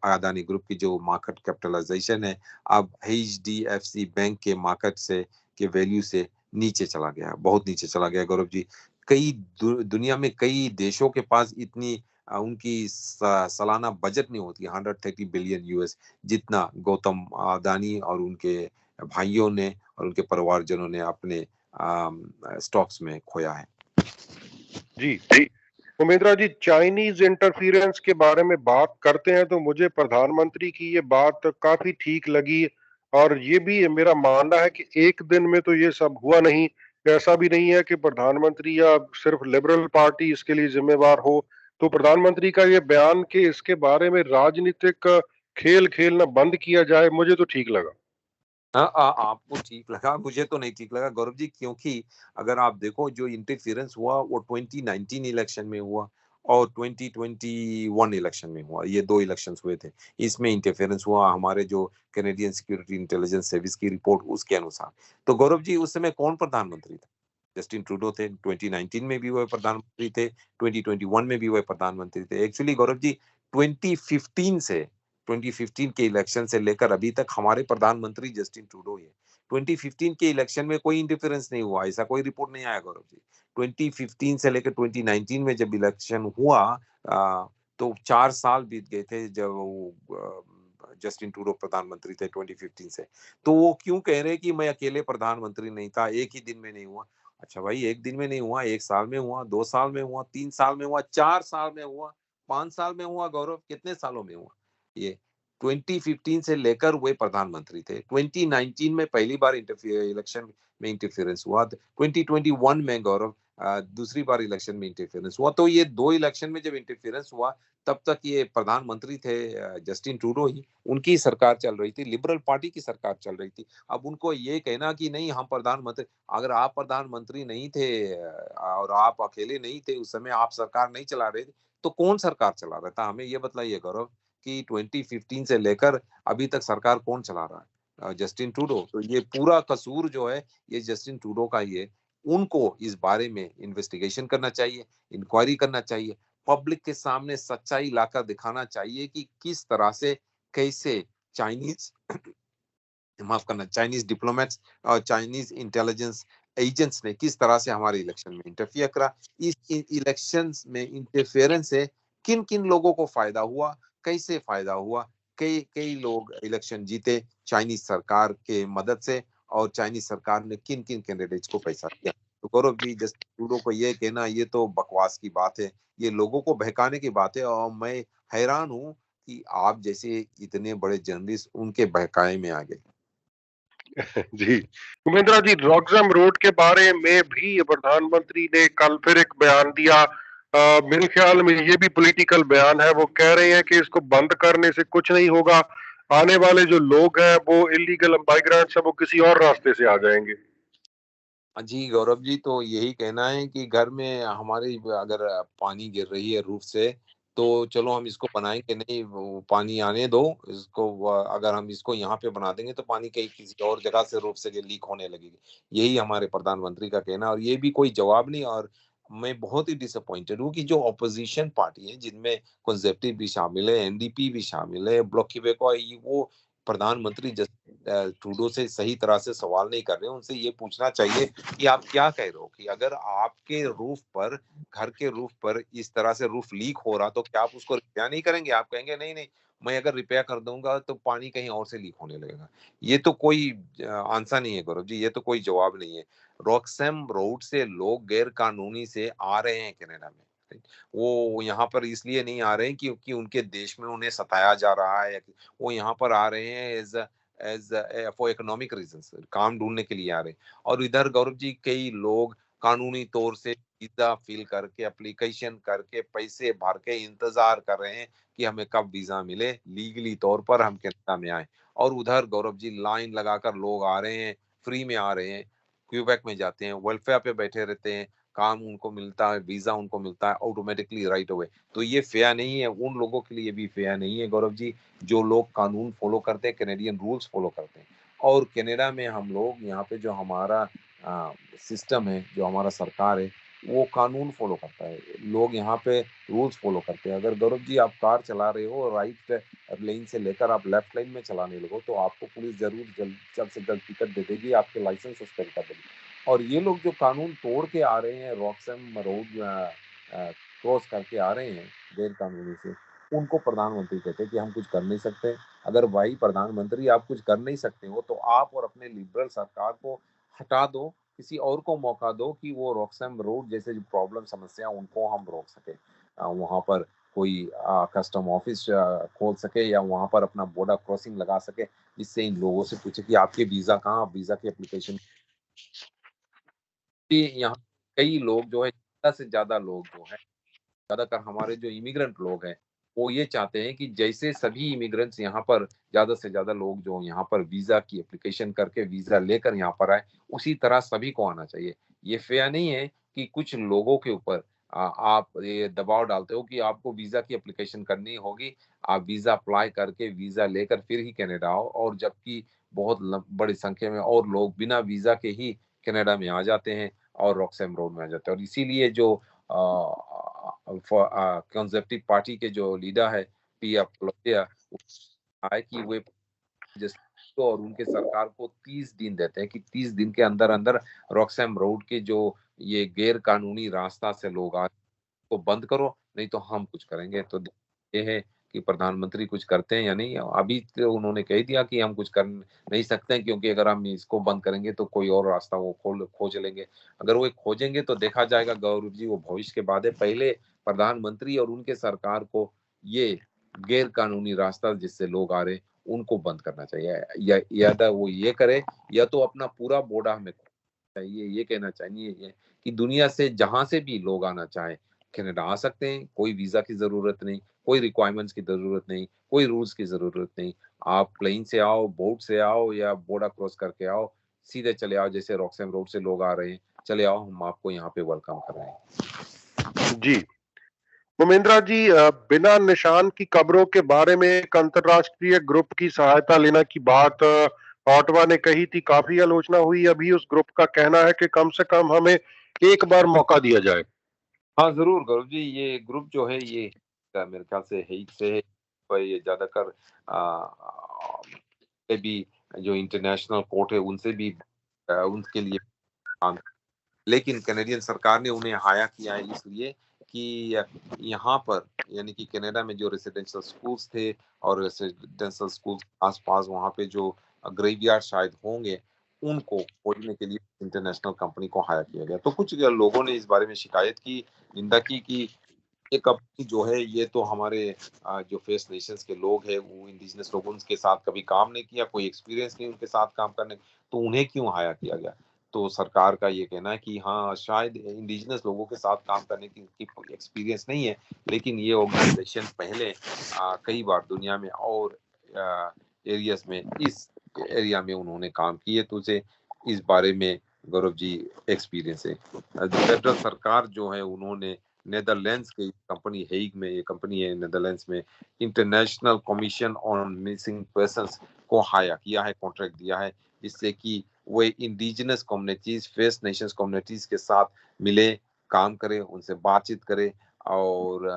अदानी ग्रुप की जो मार्केट कैपिटलाइजेशन है अब एचडीएफसी बैंक के मार्केट से के वैल्यू से नीचे चला गया, बहुत नीचे चला गया गौरव जी। कई दुनिया में कई देशों के पास इतनी उनकी सालाना बजट नहीं होती 130 बिलियन यूएस, जितना गौतम अदानी और उनके भाइयों ने और उनके परिवारजनों ने अपने स्टॉक्स में खोया है। जी उमेंद्रा जी, चाइनीज इंटरफियरेंस के बारे में बात करते हैं तो मुझे प्रधानमंत्री की ये बात काफी ठीक लगी। और ये भी मेरा मानना है कि एक दिन में तो ये सब हुआ नहीं। ऐसा भी नहीं है कि प्रधानमंत्री या सिर्फ लिबरल पार्टी इसके लिए जिम्मेवार हो। तो प्रधानमंत्री का ये बयान कि इसके बारे में राजनीतिक खेल खेलना बंद किया जाए, मुझे तो ठीक लगा। आपको ठीक लगा, मुझे तो नहीं ठीक लगा गौरव जी, क्योंकि अगर आप देखो जो इंटरफियरेंस हुआ वो 2019 इलेक्शन में हुआ और 2021 इलेक्शन में हुआ, ये दो इलेक्शंस हुए थे, इसमें इंटरफेरेंस हुआ हमारे जो कैनेडियन सिक्योरिटी इंटेलिजेंस सर्विस की रिपोर्ट उसके अनुसार। तो गौरव जी, उस समय कौन प्रधानमंत्री था? जस्टिन ट्रूडो थे। 2019 में भी वह प्रधानमंत्री थे, 2021 में भी वह प्रधानमंत्री थे। एक्चुअली गौरव जी, 2015 से 2015 के इलेक्शन से लेकर अभी तक हमारे प्रधानमंत्री जस्टिन ट्रूडो ही है। 2015 के इलेक्शन में कोई इंटरफेरेंस नहीं हुआ, ऐसा कोई रिपोर्ट नहीं आया गौरव जी। 2015 से लेकर 2019 में जब इलेक्शन हुआ तो 4 साल बीत गए थे जब वो जस्टिन ट्रूडो प्रधानमंत्री थे 2015 से। तो वो क्यों कह रहे हैं कि मैं अकेले प्रधानमंत्री नहीं था, एक ही दिन में नहीं हुआ? अच्छा भाई, एक दिन में नहीं हुआ, 1 साल में हुआ, 2 साल में हुआ, 3 साल में हुआ, 4 साल में हुआ, 5 साल में हुआ। गौरव, कितने सालों में हुआ ये? 2015 से लेकर वे प्रधानमंत्री थे। 2019 में पहली बार इलेक्शन में इंटरफेरेंस हुआ। 2021 में गौरव दूसरी बार इलेक्शन में इंटरफेरेंस हुआ। तो ये 2 इलेक्शन में जब इंटरफेरेंस हुआ, तब तक ये प्रधानमंत्री थे जस्टिन ट्रूडो ही। उनकी सरकार चल रही थी, लिबरल पार्टी की सरकार चल रही थी। अब उनको ये कहना कि नहीं हम प्रधानमंत्री, अगर आप प्रधानमंत्री नहीं थे और आप अकेले नहीं थे उस समय, आप सरकार नहीं चला रहे थे, तो कौन सरकार चला रहा था? हमें ये बताइए गौरव कि 2015 से लेकर अभी तक सरकार कौन चला रहा है? Justin Trudeau. तो ये पूरा कसूर जो है ये जस्टिन ट्रूडो का ही है। उनको इस बारे में इन्वेस्टिगेशन करना चाहिए, इंक्वायरी करना चाहिए, पब्लिक के सामने सच्चाई लाकर दिखाना चाहिए कि किस तरह से, कैसे चाइनीज माफ करना, चाइनीज डिप्लोमेट्स और चाइनीज इंटेलिजेंस एजेंट्स ने किस तरह से हमारे इलेक्शन में इंटरफियर करा। इस इलेक्शन में इंटरफेरेंस से किन किन लोगों को फायदा हुआ, कैसे फायदा हुआ? कई कई लोग इलेक्शन जीते चाइनीज सरकार के मदद से, और चाइनीज सरकार ने किन किन कैंडिडेट्स को पैसा दिया। तो गौरव जी, जस्ट ट्रूडो को ये कहना, ये तो बकवास की बात है, ये लोगों को बहकाने की बात है। और मैं हैरान हूं कि आप जैसे इतने बड़े जर्नलिस्ट उनके बहकाए में आ गए। जी, उमेंद्रा जी, रॉक्सम रोड के बारे में भी प्रधानमंत्री ने कल फिर एक बयान दिया। मेरे ख्याल में ये भी पॉलिटिकल बयान है। वो कह रहे हैं कि इसको बंद करने से कुछ नहीं होगा, आने वाले जो लोग हैं वो इलीगल माइग्रेंट्स है वो किसी और रास्ते से आ जाएंगे। जी गौरव जी, तो यही कहना है कि घर में हमारी अगर पानी गिर रही है रूफ से, तो चलो हम इसको बनाएंगे नहीं, वो पानी आने दो इसको। अगर हम इसको यहाँ पे बना देंगे तो पानी कहीं किसी और जगह से रूफ से लीक होने लगेगी। यही हमारे प्रधानमंत्री का कहना, और ये भी कोई जवाब नहीं। और मैं बहुत ही डिसअपॉइंटेड हूँ कि जो ऑपोजिशन पार्टी है, जिनमें कंजर्वेटिव भी शामिल है, एनडीपी भी शामिल है, ब्लॉक क्वेबेक, वो प्रधानमंत्री ट्रूडो से सही तरह से सवाल नहीं कर रहे हैं। उनसे ये पूछना चाहिए कि आप क्या कह रहे हो, कि अगर आपके रूफ पर, घर के रूफ पर इस तरह से रूफ लीक हो रहा, तो क्या आप उसको रिपेयर नहीं करेंगे? आप कहेंगे नहीं नहीं, मैं अगर रिपेयर कर दूंगा तो पानी कहीं और से लीक होने लगेगा। ये तो कोई आंसर नहीं है गौरव जी, ये तो कोई जवाब नहीं है। रॉक्सम रोड से लोग गैर कानूनी से आ रहे हैं कनाडा में। वो यहाँ पर इसलिए नहीं आ रहे हैं क्योंकि उनके देश में उन्हें सताया जा रहा है। वो यहाँ पर आ रहे हैं एज फॉर इकोनॉमिक रीजंस, काम ढूंढने के लिए आ रहे हैं। और इधर गौरव जी, कई लोग कानूनी तौर से वीजा फिल करके, एप्लीकेशन करके, पैसे भर के इंतजार कर रहे हैं कि हमें कब वीजा मिले, लीगली तौर पर हम कनाडा में आए। और उधर गौरव जी, लाइन लगाकर लोग आ रहे हैं, फ्री में आ रहे हैं, क्यूबेक में जाते हैं, वेलफेयर पे बैठे रहते हैं, काम उनको मिलता है, वीजा उनको मिलता है ऑटोमेटिकली राइट अवे। तो ये फेयर नहीं है, उन लोगों के लिए भी फेयर नहीं है गौरव जी, जो लोग कानून फॉलो करते हैं, कैनेडियन रूल्स फॉलो करते हैं। और कनाडा में हम लोग यहाँ पे जो हमारा सिस्टम है, जो हमारा सरकार है, वो कानून फॉलो करता है। लोग यहाँ पे रूल्स फॉलो करते हैं। अगर गौरव जी आप कार चला रहे हो, राइट लेन से लेकर आप लेफ्ट लेन में चलाने लगो, तो आपको पुलिस जरूर जल्द से जल्द टिकट दे देगी, आपके लाइसेंस सस्पेंड कर देगी। और ये लोग जो कानून तोड़ के आ रहे हैं, रॉक्सम रोड क्रॉस करके आ रहे हैं गैर कानूनी से, उनको प्रधानमंत्री कहते हैं कि हम कुछ कर नहीं सकते। अगर भाई प्रधानमंत्री आप कुछ कर नहीं सकते हो, तो आप और अपने लिबरल सरकार को हटा दो, किसी और को मौका दो कि वो रॉक्सम रोड जैसे जो प्रॉब्लम समस्या उनको हम रोक सके। वहां पर कोई कस्टम ऑफिस खोल सके, या वहां पर अपना बॉर्डर क्रॉसिंग लगा सके, जिससे इन लोगों से पूछे कि आपके वीजा कहाँ, आप वीजा की एप्लीकेशन। यहाँ कई लोग जो है, ज्यादा से ज्यादा लोग जो है, ज्यादातर हमारे जो इमिग्रेंट लोग हैं, वो ये चाहते हैं कि जैसे सभी इमिग्रेंट्स यहाँ पर, ज्यादा से ज्यादा लोग जो यहाँ पर वीजा की एप्लीकेशन करके वीजा लेकर यहाँ पर आए, उसी तरह सभी को आना चाहिए। ये फेयर नहीं है कि कुछ लोगों के ऊपर आप ये दबाव डालते हो कि आपको वीजा की एप्लीकेशन करनी होगी, आप वीजा अप्लाई करके वीजा लेकर फिर ही कनाडा आओ, और जबकि बहुत बड़ी संख्या में और लोग बिना वीजा के ही कनाडा में आ जाते हैं और रॉक्सहैम रोड में आ जाते हैं। और इसीलिए जो कंजर्वेटिव पार्टी के जो लीडर है, पिया प्लोटिया, है कि वे तो और उनके सरकार को 30 दिन देते हैं कि 30 दिन के अंदर अंदर रॉक्सहैम रोड के जो ये गैर कानूनी रास्ता से लोग आ को बंद करो, नहीं तो हम कुछ करेंगे। तो ये है कि प्रधानमंत्री कुछ करते हैं या नहीं। अभी तो उन्होंने कह दिया कि हम कुछ कर नहीं सकते हैं, क्योंकि अगर हम इसको बंद करेंगे तो कोई और रास्ता वो खोज लेंगे। अगर वो खोजेंगे तो देखा जाएगा गौरव जी, वो भविष्य के बाद है। पहले प्रधानमंत्री और उनके सरकार को ये गैर कानूनी रास्ता जिससे लोग आ रहे उनको बंद करना चाहिए, या तो वो ये करे या तो अपना पूरा बोर्डा हमें चाहिए। ये कहना चाहिए ये कि दुनिया से जहां से भी लोग आना चाहे कनाडा आ सकते हैं, कोई वीजा की जरूरत नहीं, कोई रिक्वायरमेंट्स की जरूरत नहीं, कोई रूल्स की जरूरत नहीं। आप प्लेन से आओ, बोट से आओ या बॉर्डर क्रॉस करके आओ, सीधे चले आओ। जैसे रॉक्सहैम रोड से लोग आ रहे हैं, चले आओ, हम आपको यहाँ पे वेलकम कर रहे हैं। जी उमेंद्रा जी, बिना निशान की कब्रों के बारे में एक अंतर्राष्ट्रीय ग्रुप की सहायता लेने की बात ऑटवा ने कही थी, काफी आलोचना हुई। अभी उस ग्रुप का कहना है कि कम से कम हमें एक बार मौका दिया जाए। हाँ जरूर गौरव जी, ये ग्रुप जो है ये मेरे ख्याल से हेग से है, पर ये ज्यादातर भी जो इंटरनेशनल कोर्ट है उनसे भी उनके लिए काम। लेकिन कैनेडियन सरकार ने उन्हें हाया किया है इसलिए कि यहाँ पर यानी कि कनाडा में जो रेसिडेंशियल स्कूल्स थे और रेसिडेंशियल स्कूल आसपास वहाँ पे जो ग्रेवयार्ड शायद होंगे, उनको खोजने के लिए इंटरनेशनल कंपनी को हायर किया गया। तो कुछ लोगों ने इस बारे में शिकायत की, निंदा की कि ये कंपनी जो है ये तो हमारे जो फर्स्ट नेशंस के लोग हैं, वो इंडिजिनस लोगों के साथ कभी काम नहीं किया, कोई एक्सपीरियंस नहीं उनके साथ काम करने, तो उन्हें क्यों हायर किया गया। तो सरकार का ये कहना है कि हाँ शायद इंडिजिनस लोगों के साथ काम करने की कोई एक्सपीरियंस नहीं है, लेकिन ये ऑर्गेनाइजेशन पहले कई बार दुनिया में और एरियाज में इस एरिया में उन्होंने काम किए, तो उसे इस बारे में गौरव जी एक्सपीरियंस है। फेडरल सरकार जो है उन्होंने नेदरलैंड्स की कंपनी हेग में, ये कंपनी है नेदरलैंड्स में, international commission on missing persons को हायर किया है, कॉन्ट्रैक्ट दिया है, जिससे कि वो indigenous communities, first Nations communities के साथ मिले, काम करे, उनसे बातचीत करे और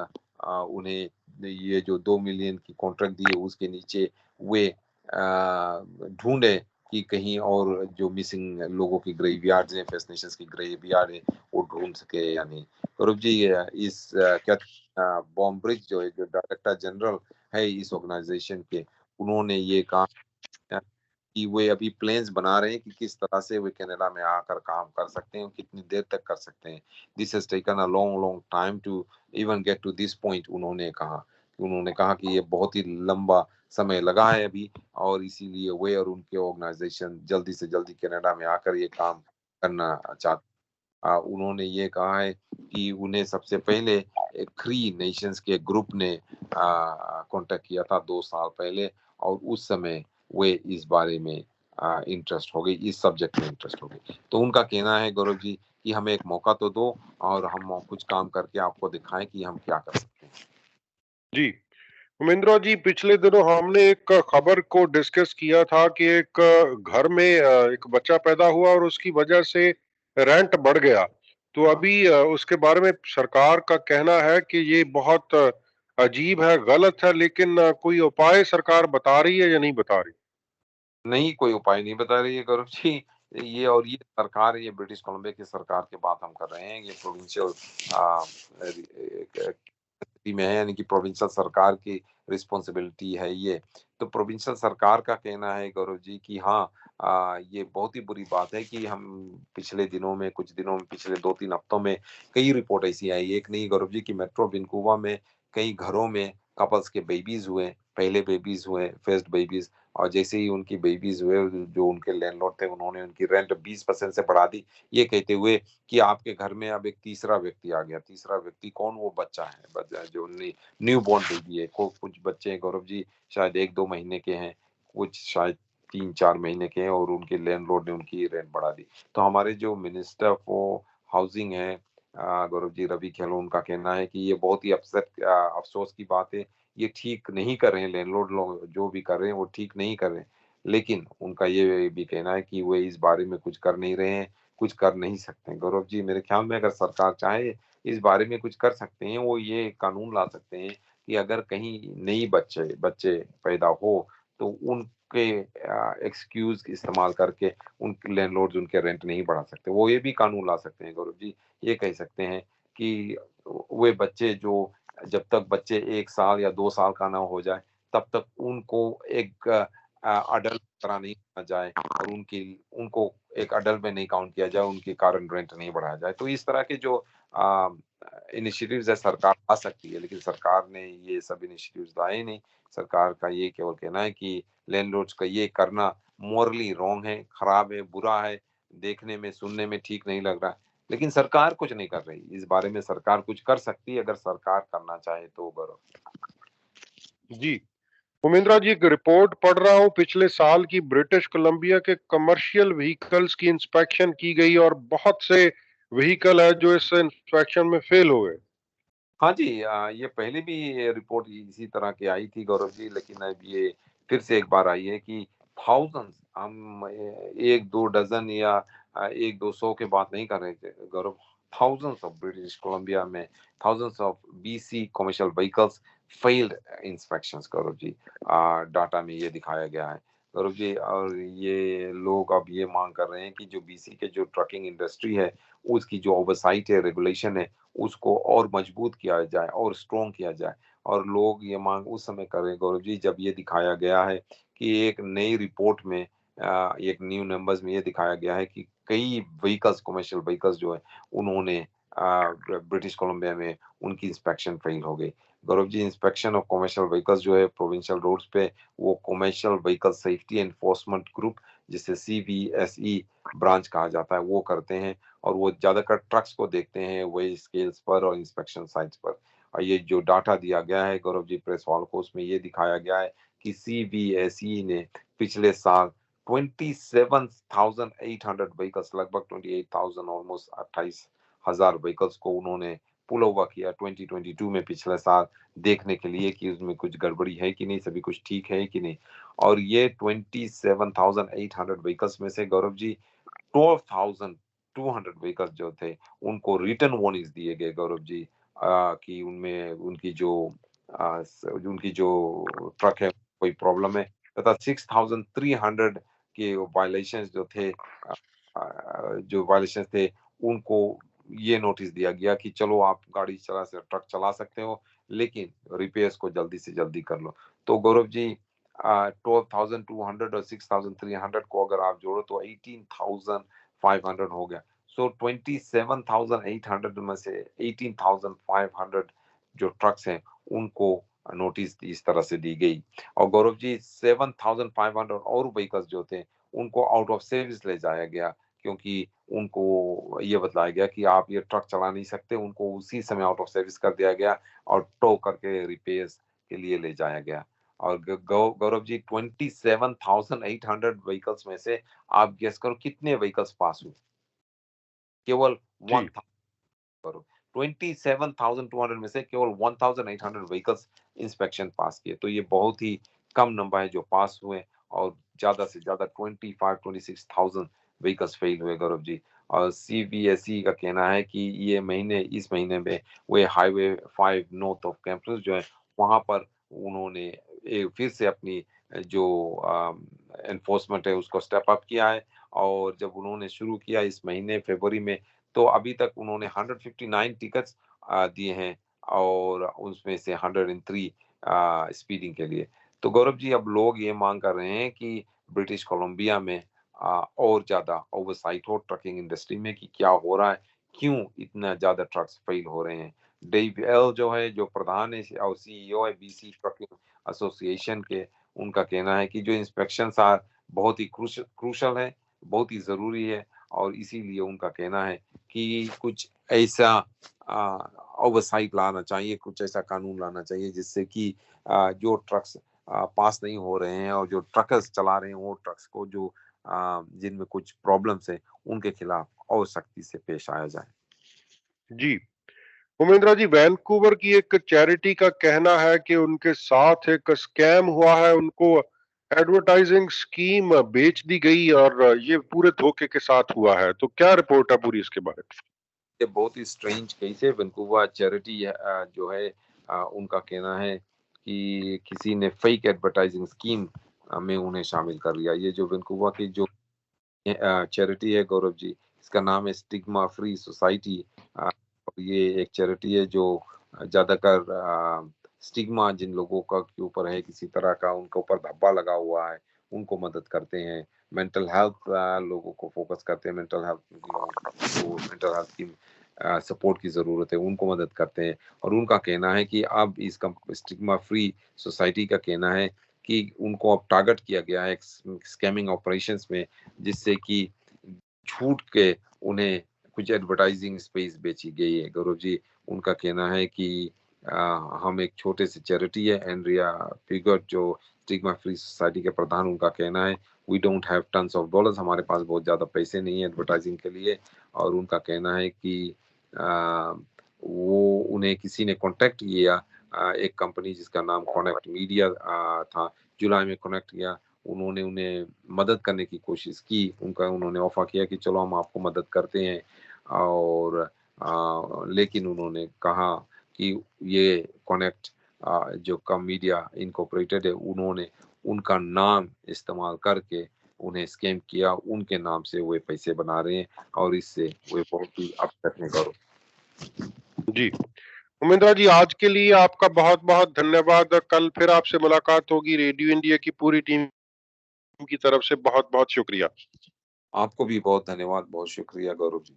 उन्हें ये जो 2 मिलियन की कॉन्ट्रैक्ट दी है उसके नीचे वे ढूंढे कि कहीं और जो मिसिंग लोगों की ग्रेवयार्ड है, फर्स्ट नेशंस की ग्रेवयार्ड है, वो ढूंढ सके या नहीं। गौरव जी, इस क्या बॉम्ब्रिज जो है, जो डायरेक्टर जनरल है इस ऑर्गेनाइजेशन के, उन्होंने ये कहा कि वे अभी प्लान्स बना रहे हैं कि किस तरह से वे कनाडा में आकर काम कर सकते हैं, कितनी देर तक कर सकते हैं। This has taken a long long time to even get to this point. उन्होंने कहा कि ये बहुत ही लंबा समय लगा है अभी, और इसीलिए वे और उनके ऑर्गेनाइजेशन जल्दी से जल्दी कनाडा में आकर ये काम करना चाहते। उन्होंने ये कहा है कि उन्हें सबसे पहले एक 3 नेशंस के ग्रुप ने कांटेक्ट किया था 2 साल पहले, और उस समय वे इस बारे में इंटरेस्ट हो गई, इस सब्जेक्ट में इंटरेस्ट हो गई। तो उनका कहना है गौरव जी कि हमें एक मौका तो दो और हम कुछ काम करके आपको दिखाएं कि हम क्या कर सकते हैं। जी उमेंद्रा जी, पिछले दिनों हमने एक खबर को डिस्कस किया था कि एक घर में एक बच्चा पैदा हुआ और उसकी वजह से रेंट बढ़ गया। तो अभी उसके बारे में सरकार का कहना है कि ये बहुत अजीब है, गलत है, लेकिन कोई उपाय सरकार बता रही है या नहीं बता रही? नहीं, कोई उपाय नहीं बता रही है गौरव जी। ये सरकार, ये ब्रिटिश कोलंबिया की सरकार की बात हम कर रहे हैं, ये प्रोविंशियल में है, यानी कि प्रोविंशियल सरकार की रिस्पॉन्सिबिलिटी है ये। तो प्रोविंशियल सरकार का कहना है गौरव जी कि हाँ, ये बहुत ही बुरी बात है कि हम पिछले दिनों में, कुछ दिनों में, पिछले 2-3 हफ्तों में कई रिपोर्ट ऐसी आई, एक नहीं गौरव जी, की मेट्रो विनकूवर में कई घरों में कपल्स के बेबीज हुए, पहले बेबीज हुए, फर्स्ट बेबीज, और जैसे ही उनकी बेबीज हुए, जो उनके लैंडलॉर्ड थे उन्होंने उनकी रेंट 20% से बढ़ा दी, ये कहते हुए कि आपके घर में अब एक तीसरा व्यक्ति आ गया। तीसरा व्यक्ति कौन? वो बच्चा है, जो न्यू बॉर्न बेबी है। कुछ बच्चे गौरव जी शायद 1-2 महीने के हैं, कुछ शायद 3-4 महीने के हैं, और उनके लैंडलॉर्ड ने उनकी रेंट बढ़ा दी। तो हमारे जो मिनिस्टर फॉर हाउसिंग है गौरव जी, रवि खेलो, उनका कहना है कि ये बहुत ही अफसोस की बात है, ये ठीक नहीं कर रहे हैं, लैंडलॉर्ड लोग जो भी कर रहे हैं वो ठीक नहीं कर रहे हैं। लेकिन उनका ये भी कहना है कि वे इस बारे में कुछ कर नहीं रहे हैं, कुछ कर नहीं सकते हैं। गौरव जी, मेरे ख्याल में अगर सरकार चाहे इस बारे में कुछ कर सकते हैं, वो ये कानून ला सकते हैं कि अगर कहीं नई बच्चे बच्चे पैदा हो तो उनके एक्सक्यूज इस्तेमाल करके उनके लैंडलॉर्ड्स उनके रेंट नहीं बढ़ा सकते। वो ये भी कानून ला सकते हैं गौरव जी, ये कह सकते हैं कि वे बच्चे जो जब तक बच्चे 1 साल या 2 साल का ना हो जाए तब तक उनको एक अडल्ट तरह नहीं माना जाए और उनको एक अडल्ट में नहीं काउंट किया जाए, उनकी करंट रेंट नहीं बढ़ाया जाए। तो इस तरह के जो इनिशिएटिव्स है सरकार ला सकती है, लेकिन सरकार ने ये सब इनिशिएटिव्स लाए नहीं। सरकार का ये केवल कहना है कि लैंडलॉर्ड्स का ये करना मॉरली रॉन्ग है, खराब है, बुरा है, देखने में सुनने में ठीक नहीं लग रहा, लेकिन सरकार कुछ नहीं कर रही। इस बारे में सरकार कुछ कर सकती है अगर सरकार करना चाहे तो। गौरव जी, उमेंद्रा जी, एक रिपोर्ट पढ़ रहा हूँ, पिछले साल की ब्रिटिश कोलंबिया के कमर्शियल व्हीकल्स की इंस्पेक्शन की गई और बहुत से व्हीकल है जो इस इंस्पेक्शन में फेल हुए। हाँ जी, ये पहले भी ये रिपोर्ट इसी तरह की आई थी गौरव जी, लेकिन अब ये फिर से एक बार आई है कि थाउजेंड्स, हम एक दो डजन या एक दो सौ की बात नहीं कर रहे थे Gaurav. Thousands of British Columbia में thousands of BC commercial vehicles failed inspections Gaurav ji. Data में ये दिखाया गया है गौरव जी। और ये लोग अब ये मांग कर रहे हैं कि जो बीसी के जो ट्रकिंग इंडस्ट्री है उसकी जो ओवरसाइट है, रेगुलेशन है, उसको और मजबूत किया जाए और स्ट्रॉन्ग किया जाए। और लोग ये मांग उस समय कर रहे हैं गौरव जी जब ये दिखाया गया है कि एक नई रिपोर्ट में एक न्यू नंबर्स में ये दिखाया गया है कि कई व्हीकल्स, कमर्शियल व्हीकल्स जो है उन्होंने ब्रिटिश कोलंबिया में उनकी इंस्पेक्शन फेल हो गई Gaurav ji. Inspection of commercial vehicles जो है प्रोविंशियल रोड्स पे, वो commercial vehicle safety enforcement group, जिसे CVSE ब्रांच कहा जाता है, वो करते हैं। और वो ज्यादातर ट्रक्स को देखते हैं वही स्केल्स पर और इंस्पेक्शन साइट्स पर। और ये जो डाटा दिया गया है गौरव जी प्रेस वाल को, उसमें ये दिखाया गया है कि CVSE ने पिछले साल 27,800 व्हीकल्स, लगभग 28,000, ऑलमोस्ट 28,000 व्हीकल्स को उन्होंने पुल ओवर किया 2022 में, पिछले साल, देखने के लिए कि उसमें कुछ गड़बड़ी है कि नहीं, सभी कुछ ठीक है कि नहीं। और ये 27,800 व्हीकल्स में से गौरव जी 12,200 व्हीकल्स जो थे उनको रिटर्न वार्निंग्स दिए गए गौरव जी, कि उनमें उनकी जो ट्रक है कोई प्रॉब्लम है, तथा 6,300 के वायलेशंस जो थे, जो वायलेशंस थे, उनको ये नोटिस दिया गया कि चलो आप गाड़ी ट्रक चला सकते हो, लेकिन रिपेयर्स को जल्दी से जल्दी कर लो। तो गौरव जी 12,200 और 6,300 को अगर आप जोड़ो तो 18,500 हो गया। सो 27,800 में से 18,500 जो ट्रक्स हैं उनको नोटिस इस तरह से दी गई। और गौरव जी 7,500 और व्हीकल्स जो थे उनको आउट ऑफ सर्विस ले जाया गया, क्योंकि उनको ये बतलाया गया कि आप ये ट्रक चला नहीं सकते, उनको उसी समय आउट ऑफ सर्विस कर दिया गया और टो करके रिपेयर्स के लिए ले जाया गया। और गौरव जी 27,800 व्हीकल्स में से आप गेस करो कितने व्हीकल्स पास हुए? केवल जी 1,000। 27,200 में से केवल 1,800 व्हीकल्स इंस्पेक्शन पास किए। तो ये बहुत ही कम नंबर है जो पास हुए, और ज्यादा से ज्यादा 26,000 व्हीकल्स फेल हुए गौरव जी। और CBSE का कहना है कि इस महीने में वे हाईवे 5 नॉर्थ ऑफ कैंपस जो है वहां पर उन्होंने फिर से अपनी जो एनफोर्समेंट है उसको स्टेप अप किया है। और जब उन्होंने शुरू किया इस महीने फरवरी में, तो अभी तक उन्होंने 159 टिकट्स दिए हैं, और उसमें से 103 स्पीडिंग के लिए। तो गौरव जी अब लोग ये मांग कर रहे हैं कि ब्रिटिश कोलंबिया में और ज्यादा ओवरसाइट हो ट्रकिंग इंडस्ट्री में, कि क्या हो रहा है, क्यों इतना ज्यादा ट्रक्स फेल हो रहे हैं। डेव एल जो है, जो प्रधान है और CEO है BC ट्रकिंग एसोसिएशन के, उनका कहना है कि जो इंस्पेक्शन बहुत ही क्रूशल है, बहुत ही जरूरी है, और इसीलिए उनका कहना है कि कुछ ऐसा ओवरसाइट लाना चाहिए, कुछ ऐसा कानून लाना चाहिए जिससे कि जो ट्रक्स पास नहीं हो रहे हैं और जो ट्रकर्स चला रहे हैं वो ट्रक्स को, जो जिनमें कुछ प्रॉब्लम्स है, उनके खिलाफ और सख्ती से पेश आया जाए। जी, उमेंद्रा जी, वैंकूवर की एक चैरिटी का कहना है कि उनके साथ एक स्कैम हुआ है, उनको एडवर्टाइजिंग स्कीम बेच दी गई और ये पूरे धोखे के साथ हुआ है। तो क्या रिपोर्ट है पूरी इसके बारे में? ये बहुत ही स्ट्रेंज केस है। वैंकूवर चैरिटी जो है, उनका कहना है कि किसी ने फेक एडवर्टाइजिंग स्कीम में उन्हें शामिल कर लिया। ये जो वैंकूवर की जो चैरिटी है गौरव जी, इसका नाम है स्टिग्मा फ्री सोसाइटी। ये एक चैरिटी है जो ज्यादातर स्टिग्मा जिन लोगों का के ऊपर है, किसी तरह का उनके ऊपर धब्बा लगा हुआ है, उनको मदद करते हैं। मेंटल हेल्थ लोगों को फोकस करते हैं, मेंटल हेल्थ की सपोर्ट की जरूरत है, उनको मदद करते हैं। और उनका कहना है कि अब इस स्टिग्मा फ्री सोसाइटी का कहना है कि उनको अब टारगेट किया गया है स्कैमिंग ऑपरेशंस में, जिससे कि छूट के उन्हें कुछ एडवर्टाइजिंग स्पेस बेची गई है। गौरव जी, उनका कहना है कि हम एक छोटे से चैरिटी है। एंड्रिया फिगर जो स्टिग्मा फ्री सोसाइटी के प्रधान, उनका कहना है we don't have tons of dollars, हमारे पास बहुत ज्यादा पैसे नहीं है एडवर्टाइजिंग के लिए। और उनका कहना है कि वो उन्हें किसी ने कांटेक्ट किया, एक कंपनी जिसका नाम कनेक्ट मीडिया था, जुलाई में कनेक्ट किया। उन्होंने उन्हें मदद करने की कोशिश की, उन्होंने ऑफर किया कि चलो हम आपको मदद करते हैं। और लेकिन उन्होंने कहा कि ये कनेक्ट जो कम मीडिया इनकॉर्पोरेटेड है, उन्होंने उनका नाम इस्तेमाल करके उन्हें स्कैम किया, उनके नाम से वे पैसे बना रहे हैं और इससे वे बहुत ही अपसेट हैं। गौरव जी, उमेंद्र जी, आज के लिए आपका बहुत बहुत धन्यवाद। कल फिर आपसे मुलाकात होगी। रेडियो इंडिया की पूरी टीम की तरफ से बहुत बहुत शुक्रिया। आपको भी बहुत धन्यवाद, बहुत शुक्रिया गौरव जी।